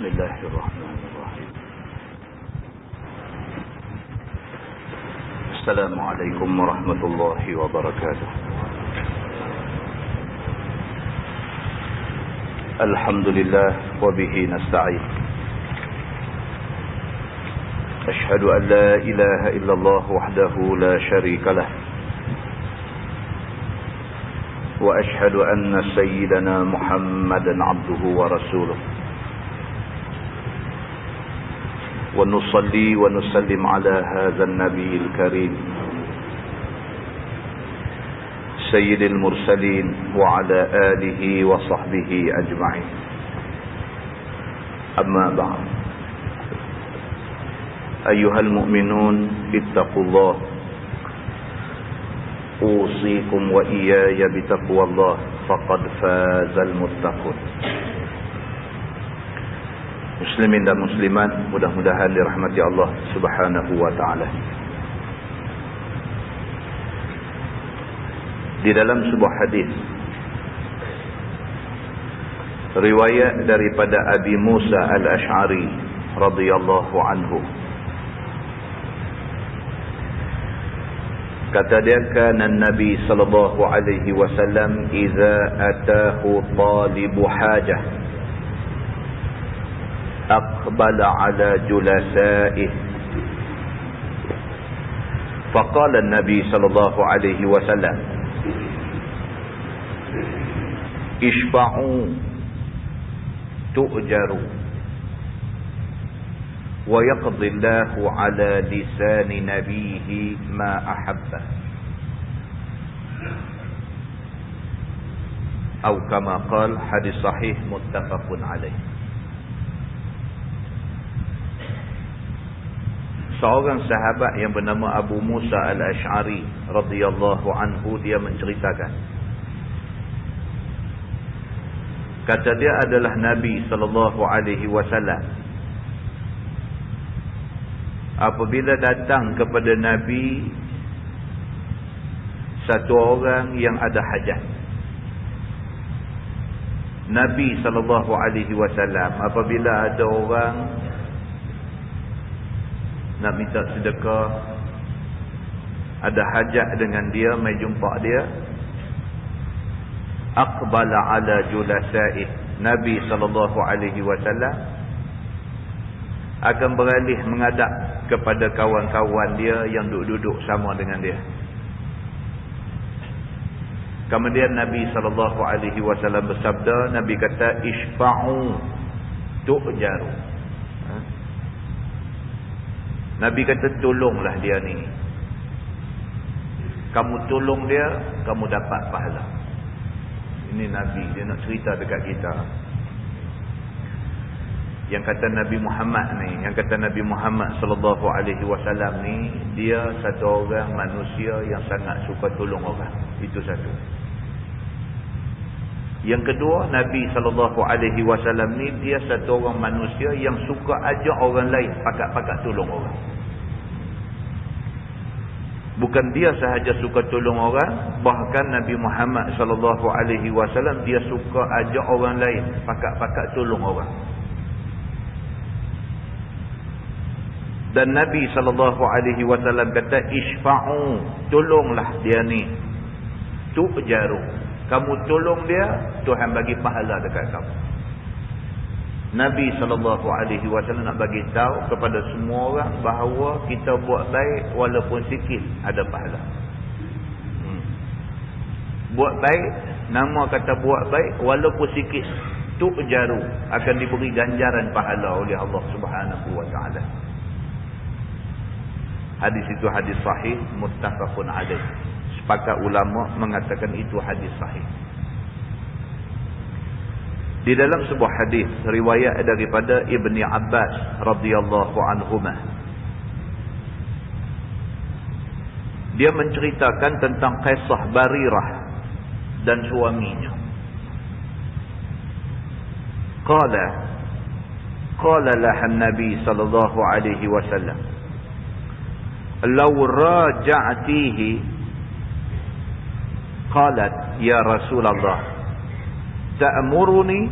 بسم الله الرحمن الرحيم. السلام عليكم ورحمة الله وبركاته. الحمد لله وبه نستعين. أشهد أن لا إله إلا الله وحده لا شريك له، وأشهد أن سيدنا محمدا عبده ورسوله، ونصلي ونسلم على هذا النبي الكريم سيد المرسلين وعلى آله وصحبه أجمعين. أما بعد، أيها المؤمنون اتقوا الله، أوصيكم وإياي بتقوى الله، فقد فاز المتقون. Muslimin dan muslimat, mudah-mudahan dirahmati Allah Subhanahu wa taala. Di dalam sebuah hadis riwayat daripada Abi Musa Al-Asy'ari radhiyallahu anhu, kata dia, kana Nabi sallallahu alaihi wasallam idza atahu talibu hajah أقبل على جلسائه فقال النبي صلى الله عليه وسلم اشفعوا تؤجروا ويقضي الله على لسان نبيه ما أحبه أو كما قال. حديث صحيح متفق عليه. Seorang sahabat yang bernama Abu Musa Al-Asy'ari radhiyallahu anhu, dia menceritakan, kata dia adalah Nabi sallallahu alaihi wasallam apabila datang kepada Nabi satu orang yang ada hajat. Nabi sallallahu alaihi wasallam apabila ada orang nak minta sedekah, ada hajat dengan dia, mai jumpa dia, aqbala ala julasa'ih, Nabi sallallahu alaihi wasallam akan beralih menghadap kepada kawan-kawan dia yang duduk-duduk sama dengan dia. Kemudian Nabi sallallahu alaihi wasallam bersabda, Nabi kata, isfa'u tu'jaru. Nabi kata, tolonglah dia ni. Kamu tolong dia, kamu dapat pahala. Ini Nabi, dia nak cerita dekat kita. Yang kata Nabi Muhammad ni, yang kata Nabi Muhammad sallallahu alaihi wasallam ni, dia satu orang manusia yang sangat suka tolong orang. Itu satu. Yang kedua, Nabi sallallahu alaihi wasallam ni, dia satu orang manusia yang suka ajak orang lain pakat-pakat tolong orang. Bukan dia sahaja suka tolong orang, bahkan Nabi Muhammad sallallahu alaihi wasallam dia suka ajak orang lain pakat-pakat tolong orang. Dan Nabi sallallahu alaihi wasallam kata, isfa'u, tolonglah dia ni, tu'jaru, kamu tolong dia, Tuhan bagi pahala dekat kamu. Nabi SAW nak bagi tahu kepada semua orang bahawa kita buat baik walaupun sikit ada pahala. Buat baik, nama kata buat baik walaupun sikit, tu'jaru, akan diberi ganjaran pahala oleh Allah Subhanahu wa taala. Hadis itu hadis sahih muttafaqun alaih. Sepakat ulama mengatakan itu hadis sahih. Di dalam sebuah hadis riwayat daripada Ibni Abbas radhiyallahu anhumah, dia menceritakan tentang kisah Barirah dan suaminya. Qala laha Nabi sallallahu alaihi wasallam, law raja'tihi. Qalat, ya Rasulullah, ta'muruni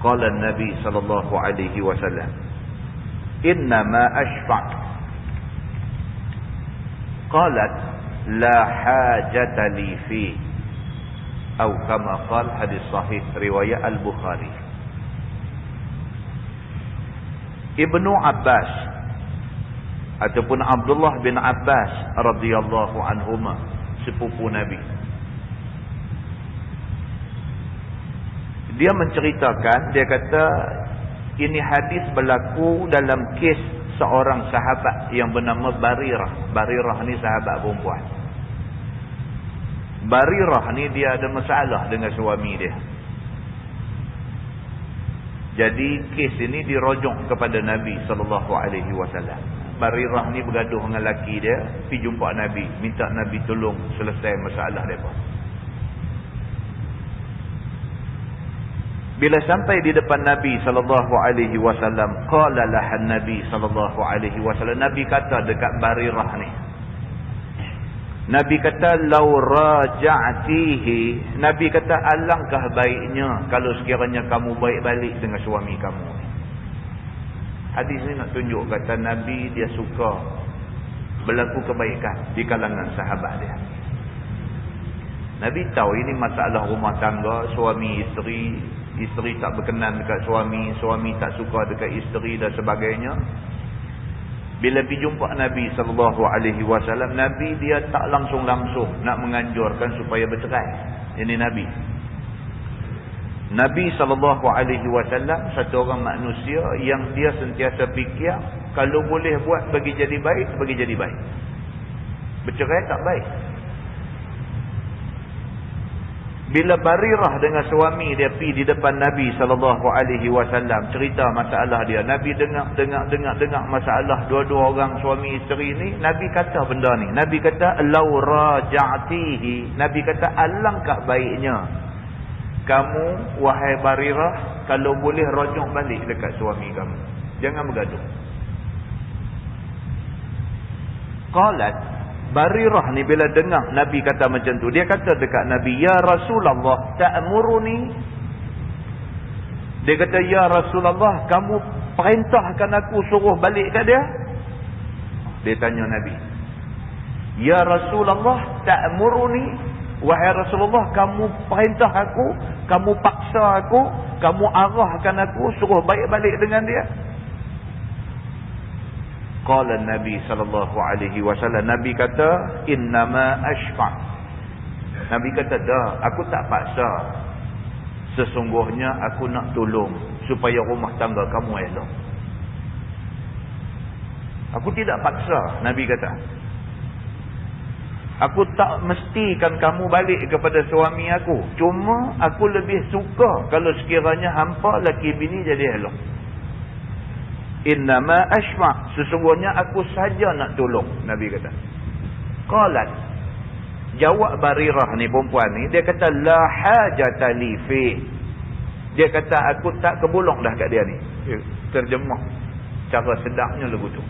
Qala Nabi sallallahu alaihi wasallam, "Innama ashfa'." Qalat, "La hajata li fi." Atau kama qala, hadis sahih riwayat Al-Bukhari. Ibnu Abbas ataupun Abdullah bin Abbas radhiyallahu anhuma, sepupu Nabi, dia menceritakan, dia kata ini hadis berlaku dalam kes seorang sahabat yang bernama Barirah. Barirah ni sahabat perempuan. Barirah ni dia ada masalah dengan suami dia. Jadi kes ini dirujuk kepada Nabi SAW. Barirah ni bergaduh dengan laki dia, pergi jumpa Nabi, minta Nabi tolong selesai masalah mereka. Bila sampai di depan Nabi SAW, qala lahan Nabi SAW, Nabi kata dekat Barirah ni, Nabi kata, "Lau raja'tihi." Nabi kata, alangkah baiknya kalau sekiranya kamu baik balik dengan suami kamu. Hadis ni nak tunjuk kata Nabi dia suka berlaku kebaikan di kalangan sahabat dia. Nabi tahu ini masalah rumah tangga, suami isteri, isteri tak berkenan dekat suami, suami tak suka dekat isteri dan sebagainya. Bila pergi jumpa Nabi SAW, Nabi dia tak langsung-langsung nak menganjurkan supaya bercerai. Ini Nabi. Nabi SAW satu orang manusia yang dia sentiasa fikir, kalau boleh buat bagi jadi baik, bagi jadi baik. Bercerai tak baik. Bila Barirah dengan suami dia pergi di depan Nabi SAW cerita masalah dia, Nabi dengar masalah dua-dua orang suami isteri ni. Nabi kata benda ni, Nabi kata, "Lau raja'tihi." Nabi kata alangkah baiknya kamu wahai Barirah kalau boleh rujuk balik dekat suami kamu, jangan bergaduh. Qalat, Barirah ni bila dengar Nabi kata macam tu, dia kata dekat Nabi, "Ya Rasulullah, ta'muruni." Dia kata, "Ya Rasulullah, kamu perintahkan aku suruh balik kat dia?" Dia tanya Nabi, "Ya Rasulullah, ta'muruni." Wahai Rasulullah, kamu perintah aku, kamu paksa aku, kamu arahkan aku suruh baik balik dengan dia? Qala Nabi SAW, Nabi kata, "Innama ashfa'." Nabi kata, "Dah, aku tak paksa. Sesungguhnya aku nak tolong supaya rumah tangga kamu elok." Aku tidak paksa, Nabi kata. Aku tak mestikan kamu balik kepada suami aku. Cuma aku lebih suka kalau sekiranya hampa laki bini jadi elok. Innama ashma', sesungguhnya aku saja nak tolong, Nabi kata. Qalat, jawab Barirah ni perempuan ni, dia kata, "La hajata li fi." Dia kata aku tak kebulong dah kat dia ni. Terjemah cara sedapnya lagu tu.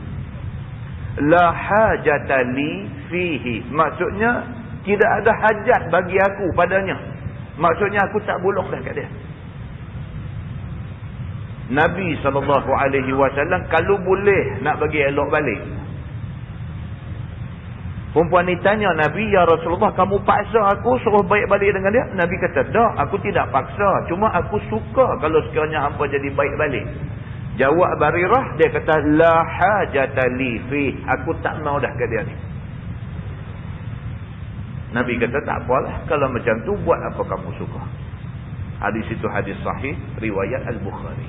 La hajata li fihi, maksudnya tidak ada hajat bagi aku padanya. Maksudnya aku tak bulong dah kat dia. Nabi SAW kalau boleh nak bagi elok balik. Perempuan ni tanya Nabi, "Ya Rasulullah, kamu paksa aku suruh baik balik dengan dia?" Nabi kata, "Dah, aku tidak paksa. Cuma aku suka kalau sekiranya hampa jadi baik balik." Jawab Barirah, dia kata, "La hajata li fi." Aku tak mau dah ke dia ni. Nabi kata, "Tak apalah. Kalau macam tu, buat apa kamu suka." Hadis itu hadis sahih, riwayat Al-Bukhari.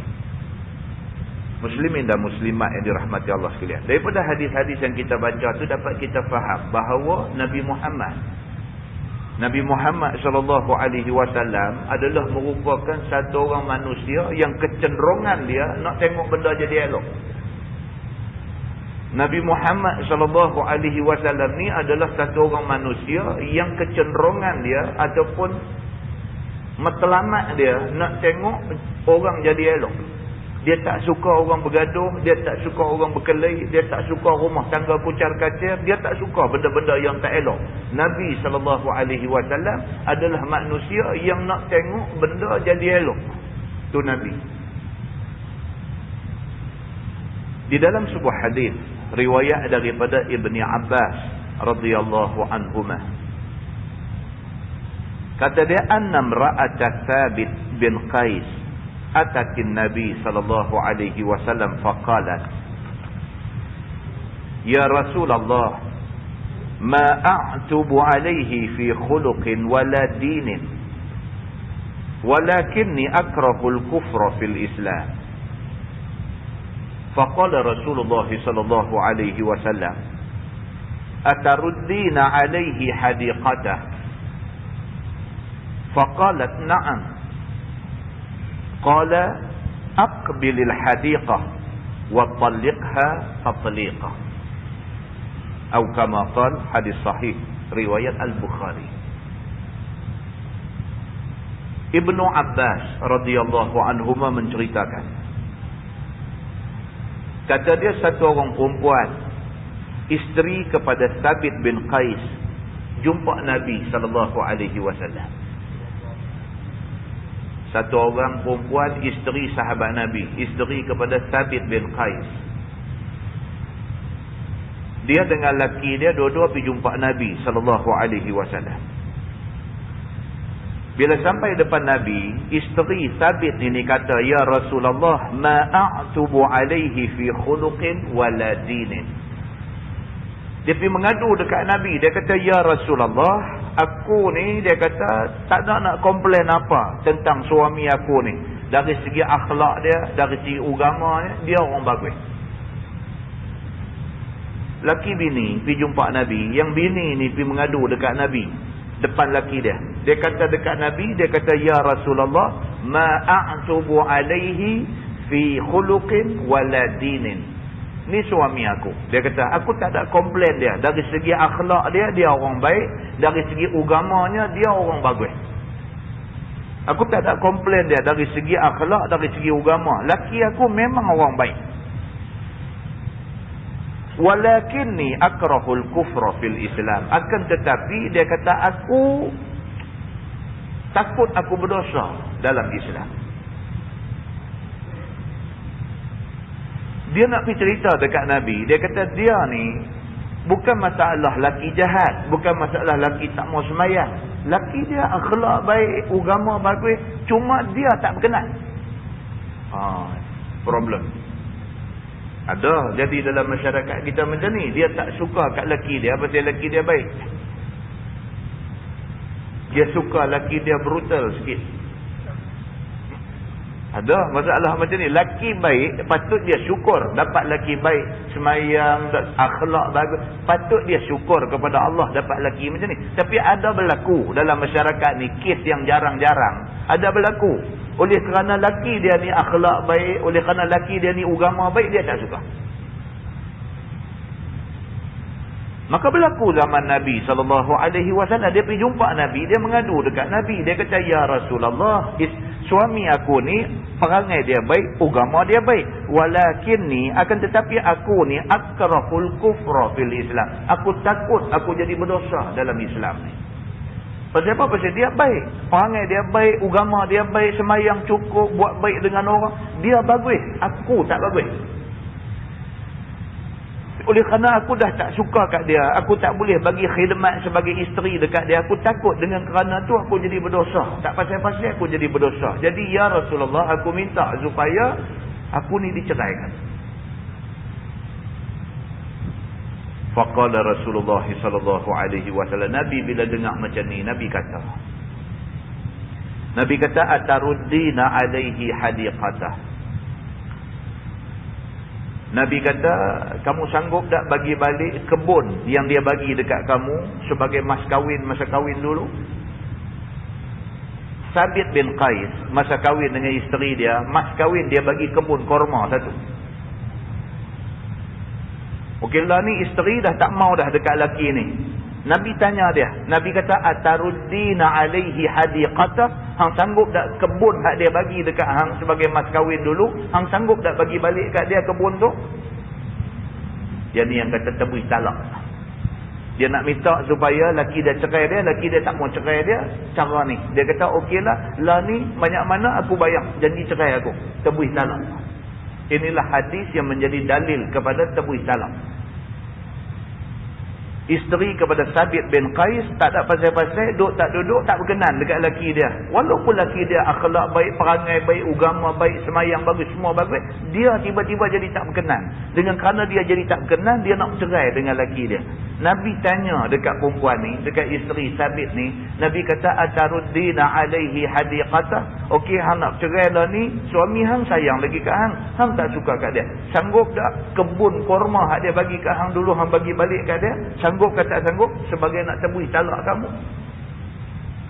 Muslimin dan muslimat yang dirahmati Allah sekalian. Daripada hadis-hadis yang kita baca tu dapat kita faham bahawa Nabi Muhammad SAW adalah merupakan satu orang manusia yang kecenderungan dia nak tengok benda jadi elok. Nabi Muhammad SAW ni adalah satu orang manusia yang kecenderungan dia ataupun matlamat dia nak tengok orang jadi elok. Dia tak suka orang bergaduh, dia tak suka orang berkelahi, dia tak suka rumah tangga kucar kacir, dia tak suka benda-benda yang tak elok. Nabi SAW adalah manusia yang nak tengok benda jadi elok. Tu Nabi. Di dalam sebuah hadis riwayat daripada Ibni Abbas radhiyallahu anhuma, kata dia, anna imra'ata Thabit bin Qais atatin Nabi sallallahu alaihi wasallam faqalat, ya Rasulullah, ma a'tubu alaihi fi khuluqin wala dinin, walakinni akrahu al-kufra fil Islam. Faqala Rasulullah sallallahu alaihi wasallam, ataruddina alaihi hadiqatah? Faqalat na'am. Qala aqbilil hadiqah wa talliqha tatliqah. Atau kama qala, hadis sahih riwayat Al-Bukhari. Ibnu Abbas radhiyallahu anhuma menceritakan, kata dia, satu orang perempuan, isteri kepada Thabit bin Qais, jumpa Nabi sallallahu alaihi wasallam. Satu orang perempuan, isteri sahabat Nabi, isteri kepada Thabit bin Qais. Dia dengan laki dia dua-dua pergi jumpa Nabi sallallahu alaihi wasallam. Bila sampai depan Nabi, isteri Thabit ini kata, ya Rasulullah, ma a'tubu alaihi fi khuluqin wala dinin. Dia pergi mengadu dekat Nabi. Dia kata, ya Rasulullah, aku ni, dia kata, tak nak komplain apa tentang suami aku ni. Dari segi akhlak dia, dari segi agama dia orang bagus. Laki bini pergi jumpa Nabi. Yang bini ni pergi mengadu dekat Nabi depan laki dia. Dia kata dekat Nabi, dia kata, ya Rasulullah, ma a'tubu alaihi fi khuluqin wala dinin. Ni suami aku. Dia kata, aku tak ada komplain dia. Dari segi akhlak dia, dia orang baik. Dari segi agamanya, dia orang bagus. Aku tak ada komplain dia dari segi akhlak, dari segi agama. Laki aku memang orang baik. Walakinni akrahul kufra fil Islam. Akan tetapi dia kata, aku takut aku berdosa dalam Islam. Dia nak pergi cerita dekat Nabi. Dia kata, dia ni bukan masalah laki jahat, bukan masalah laki tak mau semayang. Laki dia akhlak baik, agama bagus, cuma dia tak berkenan. Problem. Ada jadi dalam masyarakat kita macam ni. Dia tak suka kat laki dia pasal laki dia baik. Dia suka laki dia brutal sikit. Ada masalah macam ni. Laki baik, patut dia syukur dapat laki baik, semayang, akhlak bagus. Patut dia syukur kepada Allah dapat laki macam ni. Tapi ada berlaku dalam masyarakat ni kes yang jarang-jarang. Ada berlaku. Oleh kerana laki dia ni akhlak baik, oleh kerana laki dia ni agama baik, dia tak suka. Maka berlaku zaman Nabi SAW. Dia pergi jumpa Nabi, dia mengadu dekat Nabi. Dia kata, ya Rasulullah, suami aku ni perangai dia baik, agama dia baik. Walakinni, akan tetapi aku ni akrahul kufra fil Islam. Aku takut aku jadi berdosa dalam Islam ni. Pasal apa? Pasal dia baik. Perangai dia baik, agama dia baik, semayang cukup, buat baik dengan orang. Dia bagus. Aku tak bagus. Oleh kerana aku dah tak suka kat dia, aku tak boleh bagi khidmat sebagai isteri dekat dia. Aku takut dengan kerana tu aku jadi berdosa. Tak pasal-pasal aku jadi berdosa. Jadi ya Rasulullah, aku minta supaya aku ni diceraikan. Faqala Rasulullah sallallahu alaihi wasallam, Nabi bila dengar macam ni, Nabi kata, ataruddina alaihi hadiqatah. Nabi kata, kamu sanggup tak bagi balik kebun yang dia bagi dekat kamu sebagai mas kahwin masa kahwin dulu? Thabit bin Qais masa kahwin dengan isteri dia, mas kahwin dia bagi kebun korma satu. Okeylah, ni isteri dah tak mau dah dekat laki ni. Nabi tanya dia. Nabi kata, ataruddina alaihi hadiqatah. Hang sanggup tak kebun hak dia bagi dekat hang sebagai mas kahwin dulu? Hang sanggup tak bagi balik kat dia kebun tu? Dia ni yang kata tabui talak. Dia nak minta supaya laki dia cerai dia, laki dia tak mau cerai dia, cara ni. Dia kata okeylah, lah ni banyak mana aku bayar janji cerai aku. Tebus talak. Inilah hadis yang menjadi dalil kepada tebus talak. Isteri kepada Sabit bin Qais tak ada pasal-pasal, duduk tak duduk tak berkenan dekat laki dia. Walaupun laki dia akhlak baik, perangai baik, agama baik, semayang bagus, semua bagus, dia tiba-tiba jadi tak berkenan. Dengan kerana dia jadi tak berkenan, dia nak cerai dengan laki dia. Nabi tanya dekat perempuan ni, dekat isteri Sabit ni, Nabi kata ataruddina alaihi hadiqatah. Okey, hang nak cerai lah ni, suami hang sayang lagi kat hang tak suka kat dia. Sanggup tak kebun korma hak dia bagi kat hang dulu, hang bagi balik kat dia? Sanggup ke tak sanggup sebagai nak tebus talak kamu?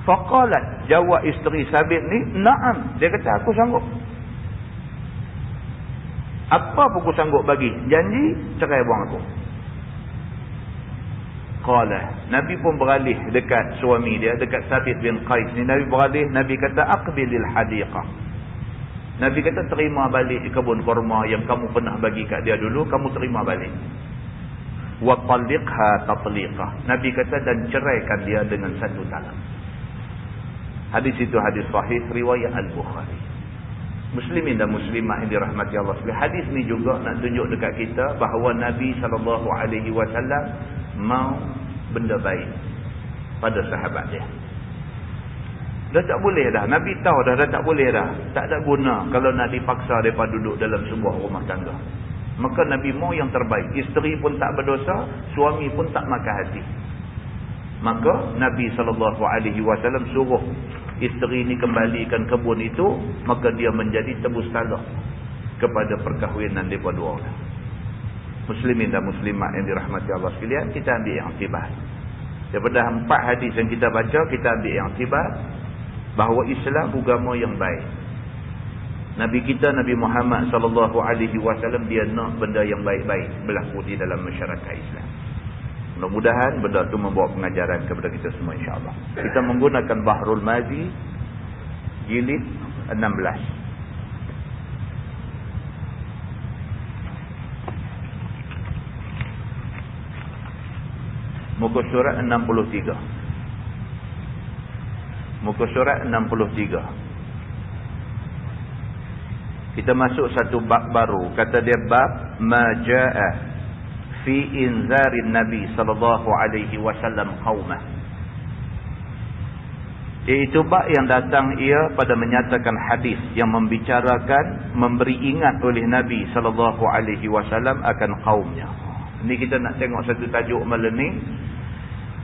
Faqalat, jawab isteri Sabit ni, na'am. Dia kata aku sanggup. Apa pun aku sanggup bagi, janji cerai buang aku. Qala, Nabi pun beralih dekat suami dia, dekat Sabit bin Qais ni. Nabi beralih, Nabi kata aqbilil hadiqah. Nabi kata terima balik kebun korma yang kamu pernah bagi kat dia dulu, kamu terima balik. Wa talliqha tatliqah. Nabi kata dan ceraikan dia dengan satu talak. Hadis itu hadis sahih riwayat Al-Bukhari. Muslimin dan muslimah yang dirahmati Allah sekalian. Hadis ni juga nak tunjuk dekat kita bahawa Nabi SAW mau benda baik pada sahabat dia. Dah tak boleh dah. Nabi tahu dah tak boleh dah. Tak ada guna kalau nak dipaksa mereka duduk dalam sebuah rumah tangga. Maka Nabi mau yang terbaik. Isteri pun tak berdosa, suami pun tak makan hati. Maka Nabi SAW suruh isteri ni kembalikan kebun itu, maka dia menjadi tebus talak kepada perkahwinan mereka dua orang. Muslimin dan muslimat yang dirahmati Allah sekalian, kita ambil iktibar. Daripada 4 hadis yang kita baca, kita ambil iktibar bahawa Islam agama yang baik. Nabi kita Nabi Muhammad SAW dia nak benda yang baik-baik berlaku di dalam masyarakat Islam. Mudah-mudahan benda itu membawa pengajaran kepada kita semua insya-Allah. Kita menggunakan Bahrul Mazi jilid 16. Muka surat 63. Muka surat 63. Kita masuk satu bab baru. Kata dia bab majaa fi inzarin Nabi sallallahu alaihi wasallam qaumah. Iaitu bab yang datang ia pada menyatakan hadis yang membicarakan memberi ingat oleh Nabi sallallahu alaihi wasallam akan kaumnya. Ini kita nak tengok satu tajuk malam ni.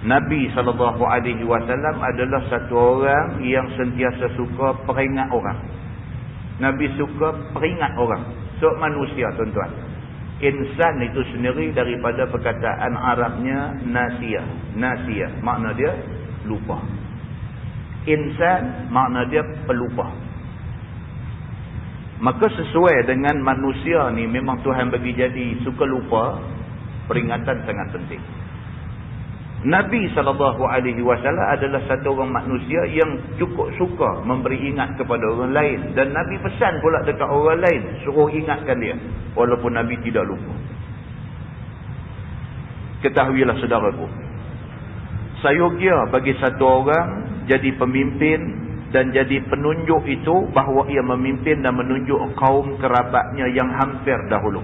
Nabi SAW adalah satu orang yang sentiasa suka peringat orang. Nabi suka peringat orang. So manusia tuan-tuan. Insan itu sendiri daripada perkataan Arabnya nasiyah. Nasiyah makna dia lupa. Insan makna dia pelupa. Maka sesuai dengan manusia ni memang Tuhan bagi jadi suka lupa. Peringatan sangat penting. Nabi SAW adalah satu orang manusia yang cukup suka memberi ingat kepada orang lain. Dan Nabi pesan pula dekat orang lain, suruh ingatkan dia. Walaupun Nabi tidak lupa. Ketahuilah saudaraku, sayogya bagi satu orang jadi pemimpin dan jadi penunjuk itu bahawa ia memimpin dan menunjuk kaum kerabatnya yang hampir dahulu.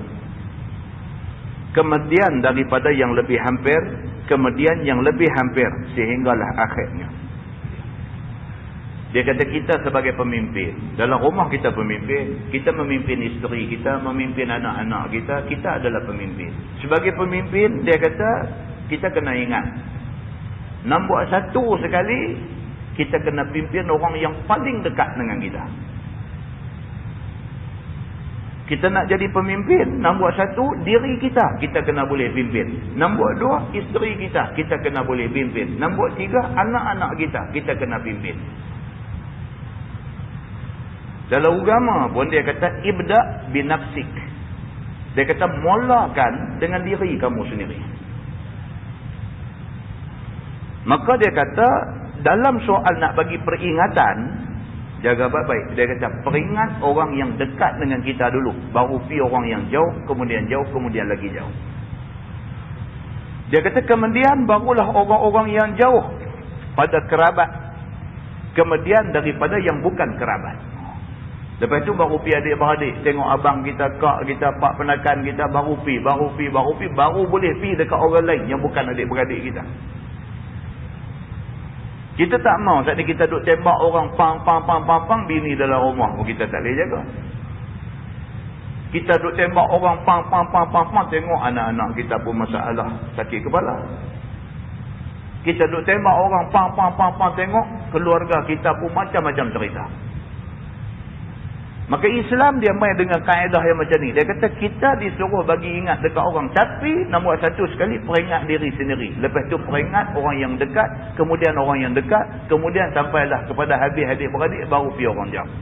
Kemudian daripada yang lebih hampir, kemudian yang lebih hampir, sehinggalah akhirnya. Dia kata kita sebagai pemimpin, dalam rumah kita pemimpin, kita memimpin isteri kita, memimpin anak-anak kita, kita adalah pemimpin. Sebagai pemimpin, dia kata kita kena ingat, nombor satu sekali, kita kena pimpin orang yang paling dekat dengan kita. Kita nak jadi pemimpin, nombor satu, diri kita, kita kena boleh pimpin. Nombor dua, isteri kita, kita kena boleh pimpin. Nombor tiga, anak-anak kita, kita kena pimpin. Dalam agama pun dia kata, ibda' binafsik. Dia kata, mulakan dengan diri kamu sendiri. Maka dia kata, dalam soal nak bagi peringatan, jaga baik-baik. Dia kata peringat orang yang dekat dengan kita dulu. Baru pergi orang yang jauh, kemudian lagi jauh. Dia kata kemudian barulah orang-orang yang jauh pada kerabat, kemudian daripada yang bukan kerabat. Lepas tu baru pi adik-beradik, tengok abang kita, kak kita, pak penakan kita, baru boleh pi dekat orang lain yang bukan adik-beradik kita. Kita tak mau saat ni kita duk tembak orang pang, bini dalam rumah pun kita tak boleh jaga. Kita duk tembak orang pang, tengok anak-anak kita pun masalah, sakit kepala. Kita duk tembak orang pang, tengok keluarga kita pun macam-macam cerita. Maka Islam dia main dengan kaedah yang macam ni. Dia kata kita disuruh bagi ingat dekat orang. Tapi nombor satu sekali peringat diri sendiri. Lepas tu peringat orang yang dekat. Kemudian orang yang dekat. Kemudian sampailah kepada habis adik-beradik baru pergi orang jauh.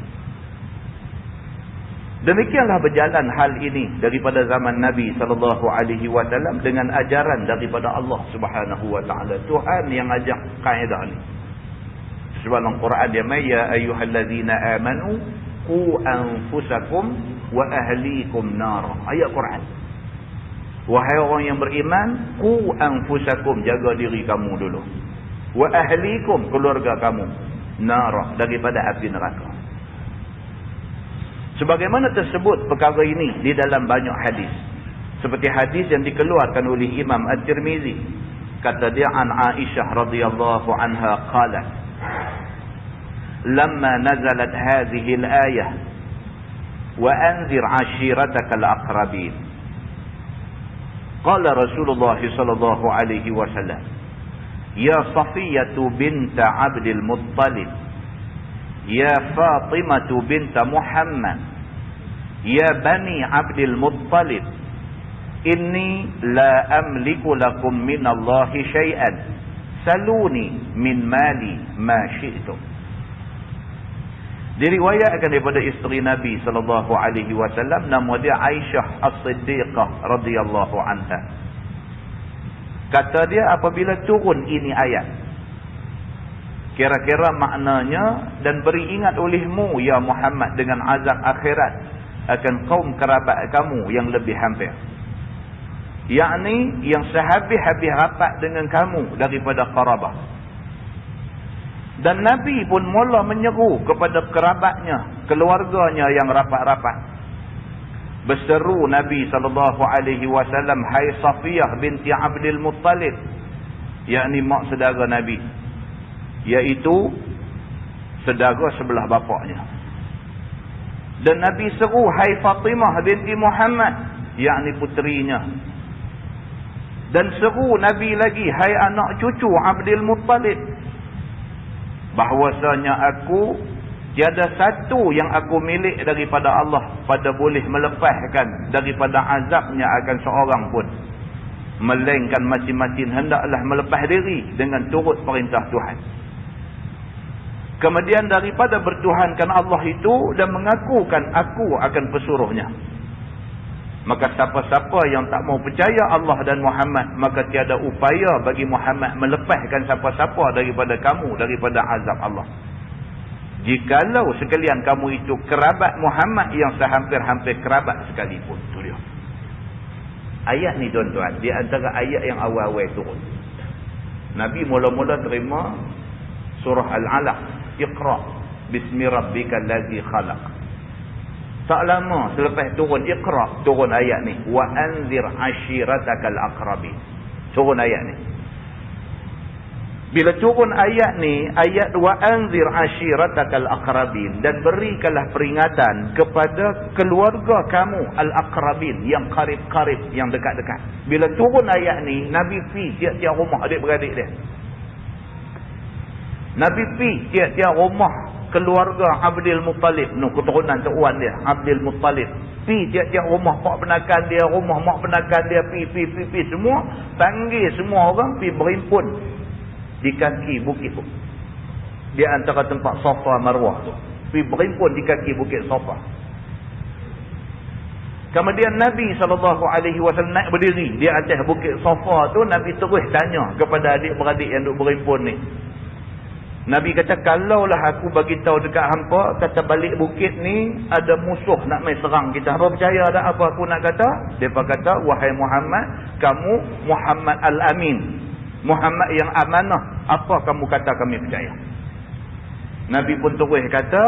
Demikianlah berjalan hal ini daripada zaman Nabi SAW dengan ajaran daripada Allah SWT. Tuhan yang ajak kaedah ni. Sebab dalam Quran dia main ya ayyuhallazina amanu qu anfusakum wa ahlikum nar. Ayat Quran. Wahai orang yang beriman, qu anfusakum, jaga diri kamu dulu. Wa ahlikum, keluarga kamu, nar, daripada api neraka. Sebagaimana tersebut perkara ini di dalam banyak hadis. Seperti hadis yang dikeluarkan oleh Imam At-Tirmizi. Kata dia an Aisyah radhiyallahu anha qalat لما نزلت هذه الآية وأنذر عشيرتك الأقربين قال رسول الله صلى الله عليه وسلم يا صفية بنت عبد المطلب يا فاطمة بنت محمد يا بني عبد المطلب إني لا أملك لكم من الله شيئا سلوني من مالي ما شئتم. Diriwayatkan daripada isteri Nabi SAW, nama dia Aisyah As-Siddiqah radhiyallahu anha. Kata dia apabila turun ini ayat, kira-kira maknanya, dan beri ingat olehmu ya Muhammad dengan azab akhirat akan kaum kerabat kamu yang lebih hampir, yakni yang sehabis-habis rapat dengan kamu daripada qarabah. Dan Nabi pun mula menyeru kepada kerabatnya, keluarganya yang rapat-rapat. Berseru Nabi SAW, hai Safiyah binti Abdul Muttalib, yakni mak saudara Nabi, iaitu saudara sebelah bapaknya. Dan Nabi seru hai Fatimah binti Muhammad, yakni puterinya. Dan seru Nabi lagi hai anak cucu Abdul Muttalib, bahwasanya aku tiada satu yang aku milik daripada Allah pada boleh melepaskan daripada azabnya akan seorang pun, melainkan masing-masing hendaklah melepas diri dengan turut perintah Tuhan. Kemudian daripada bertuhankan Allah itu dan mengakukan aku akan pesuruhnya. Maka siapa-siapa yang tak mau percaya Allah dan Muhammad, maka tiada upaya bagi Muhammad melepaskan siapa-siapa daripada kamu daripada azab Allah. Jikalau sekalian kamu itu kerabat Muhammad yang sehampir-hampir kerabat sekalipun. Itu dia. Ayat ni tuan-tuan, di antara ayat yang awal-awal turun. Nabi mula-mula terima surah Al-Alaq, Iqra bismi rabbikal ladzi khalaq. Tak lama selepas turun Iqra, turun ayat ni, wa anzir ashiratakal aqrabin. Turun ayat ni. Bila turun ayat ni, ayat wa anzir ashiratakal aqrabin, dan berikanlah peringatan kepada keluarga kamu al-aqrabin, yang karib-karib, yang dekat-dekat. Bila turun ayat ni, Nabi pi tiap-tiap rumah adik-beradik dia. Nabi pi tiap-tiap rumah keluarga Abdul Muttalib, keturunan tuan dia Abdul Muttalib. Pi tiap-tiap rumah pak penakan dia, rumah mak penakan dia, pi semua, panggil semua orang pi berhimpun di kaki bukit tu, di antara tempat Safa Marwah tu. Pi berhimpun di kaki bukit Safa. Kemudian Nabi SAW naik berdiri di atas bukit Safa tu. Nabi terus tanya kepada adik-beradik yang duk berhimpun ni, Nabi kata, kalaulah aku bagi tahu dekat hampa, kata balik bukit ni ada musuh nak main serang kita. Hampa percaya tak apa aku nak kata? Depa kata, wahai Muhammad, kamu Muhammad Al-Amin. Muhammad yang amanah. Apa kamu kata kami percaya? Nabi pun terus kata,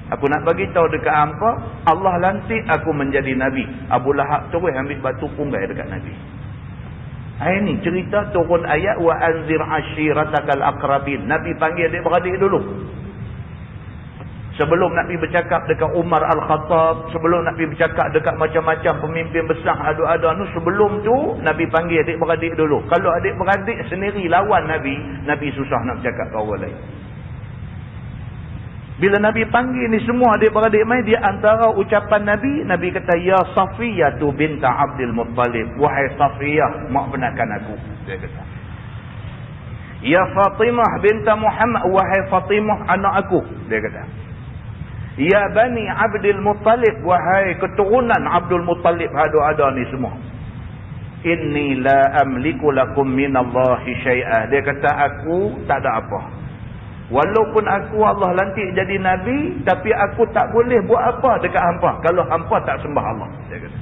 aku nak bagi tahu dekat hampa, Allah lantik aku menjadi Nabi. Abu Lahab terus ambil batu punggai dekat Nabi. Ini cerita turun ayat wa anzir ashiratakal aqrabin. Nabi panggil adik-beradik dulu. Sebelum Nabi bercakap dekat Umar Al-Khattab, sebelum Nabi bercakap dekat macam-macam pemimpin besar ada-ada nu, sebelum tu Nabi panggil adik-beradik dulu. Kalau adik-beradik sendiri lawan Nabi, Nabi susah nak bercakap ke orang lain. Bila Nabi panggil ni semua adik-beradik main, dia antara ucapan Nabi, Nabi kata, ya Safiyah tu binta Abdul Muttalib. Wahai Safiyah, mak benarkan aku. Dia kata. Ya Fatimah binta Muhammad. Wahai Fatimah, anak aku. Dia kata. Ya Bani Abdul Muttalib. Wahai keturunan Abdul Muttalib. Ada-ada ni semua. Inni la amliku lakum minallahi syai'ah. Dia kata, aku tak ada apa. Walaupun aku Allah lantik jadi Nabi, tapi aku tak boleh buat apa dekat hampa kalau hampa tak sembah Allah. Dia kata.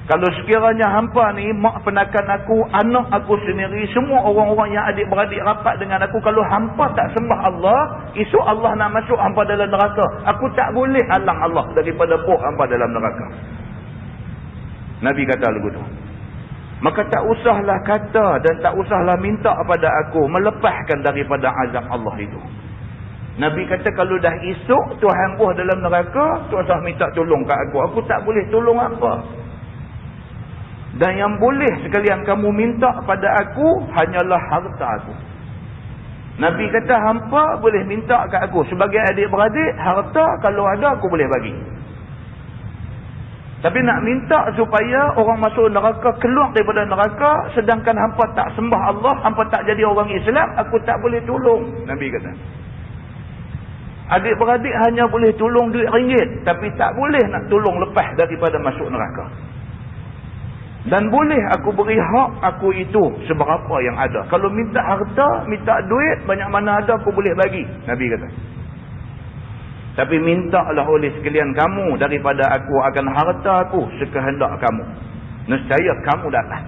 Kalau sekiranya hampa ni mak penakan aku, anak aku sendiri, semua orang-orang yang adik-beradik rapat dengan aku, kalau hampa tak sembah Allah, esok Allah nak masuk hampa dalam neraka. Aku tak boleh halang Allah daripada buh hampa dalam neraka. Nabi kata lagu tu. Maka tak usahlah kata dan tak usahlah minta pada aku melepaskan daripada azab Allah itu. Nabi kata, kalau dah esok Tuhan buh dalam neraka, tak usah minta tolong kat aku. Aku tak boleh tolong apa. Dan yang boleh sekalian kamu minta pada aku hanyalah harta aku. Nabi kata, hampa boleh minta kat aku sebagai adik-beradik, harta kalau ada aku boleh bagi. Tapi nak minta supaya orang masuk neraka, keluar daripada neraka, sedangkan hampa tak sembah Allah, hampa tak jadi orang Islam, aku tak boleh tolong. Nabi kata. Adik-beradik hanya boleh tolong duit ringgit, tapi tak boleh nak tolong lepas daripada masuk neraka. Dan boleh aku beri hak aku itu seberapa yang ada. Kalau minta harta, minta duit, banyak mana ada aku boleh bagi. Nabi kata. Tapi mintalah oleh sekalian kamu daripada aku akan harta aku sekehendak kamu. Nescaya kamu dapat.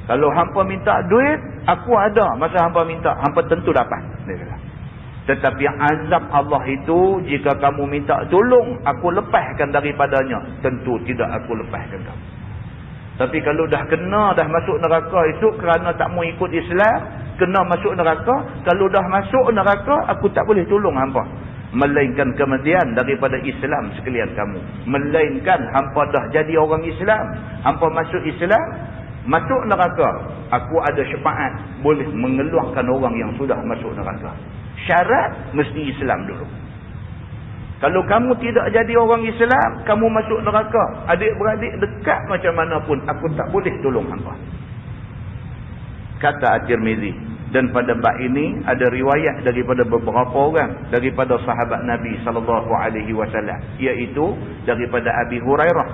Kalau hampa minta duit, aku ada. Masa hampa minta, hampa tentu dapat. Dia kata. Tetapi azab Allah itu, jika kamu minta tolong, aku lepaskan daripadanya. Tentu tidak aku lepaskan kamu. Tapi kalau dah kena, dah masuk neraka itu kerana tak mau ikut Islam, kena masuk neraka, kalau dah masuk neraka, aku tak boleh tolong hampa. Melainkan kemudian daripada Islam sekalian kamu. Melainkan hampa dah jadi orang Islam, hampa masuk Islam, masuk neraka, aku ada syafaat boleh mengeluarkan orang yang sudah masuk neraka. Syarat mesti Islam dulu. Kalau kamu tidak jadi orang Islam, kamu masuk neraka, adik-beradik dekat macam mana pun, aku tak boleh tolong hampa. Kata At-Tirmizi. Dan pada bab ini ada riwayat daripada beberapa orang daripada sahabat Nabi SAW, iaitu daripada Abi Hurairah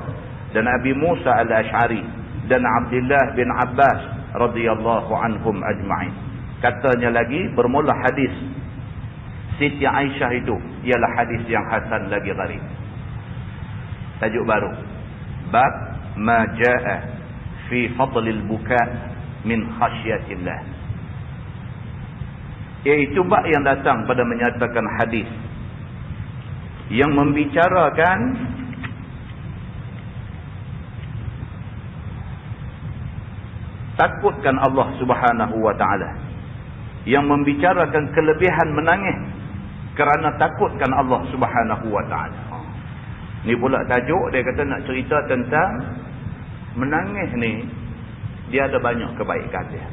dan Abi Musa Al-Ash'ari dan Abdullah bin Abbas radhiyallahu anhum ajma'in. Katanya lagi, bermula hadis Siti Aisyah itu ialah hadis yang hasan lagi gharib. Tajuk baru, bab ma jaa fi fadlil buka min khasyatillah. Iaitu bab yang datang pada menyatakan hadis yang membicarakan takutkan Allah Subhanahu wa taala, yang membicarakan kelebihan menangis kerana takutkan Allah Subhanahu wa taala. Ni pula tajuk dia kata nak cerita tentang menangis ni, dia ada banyak kebaikan dia.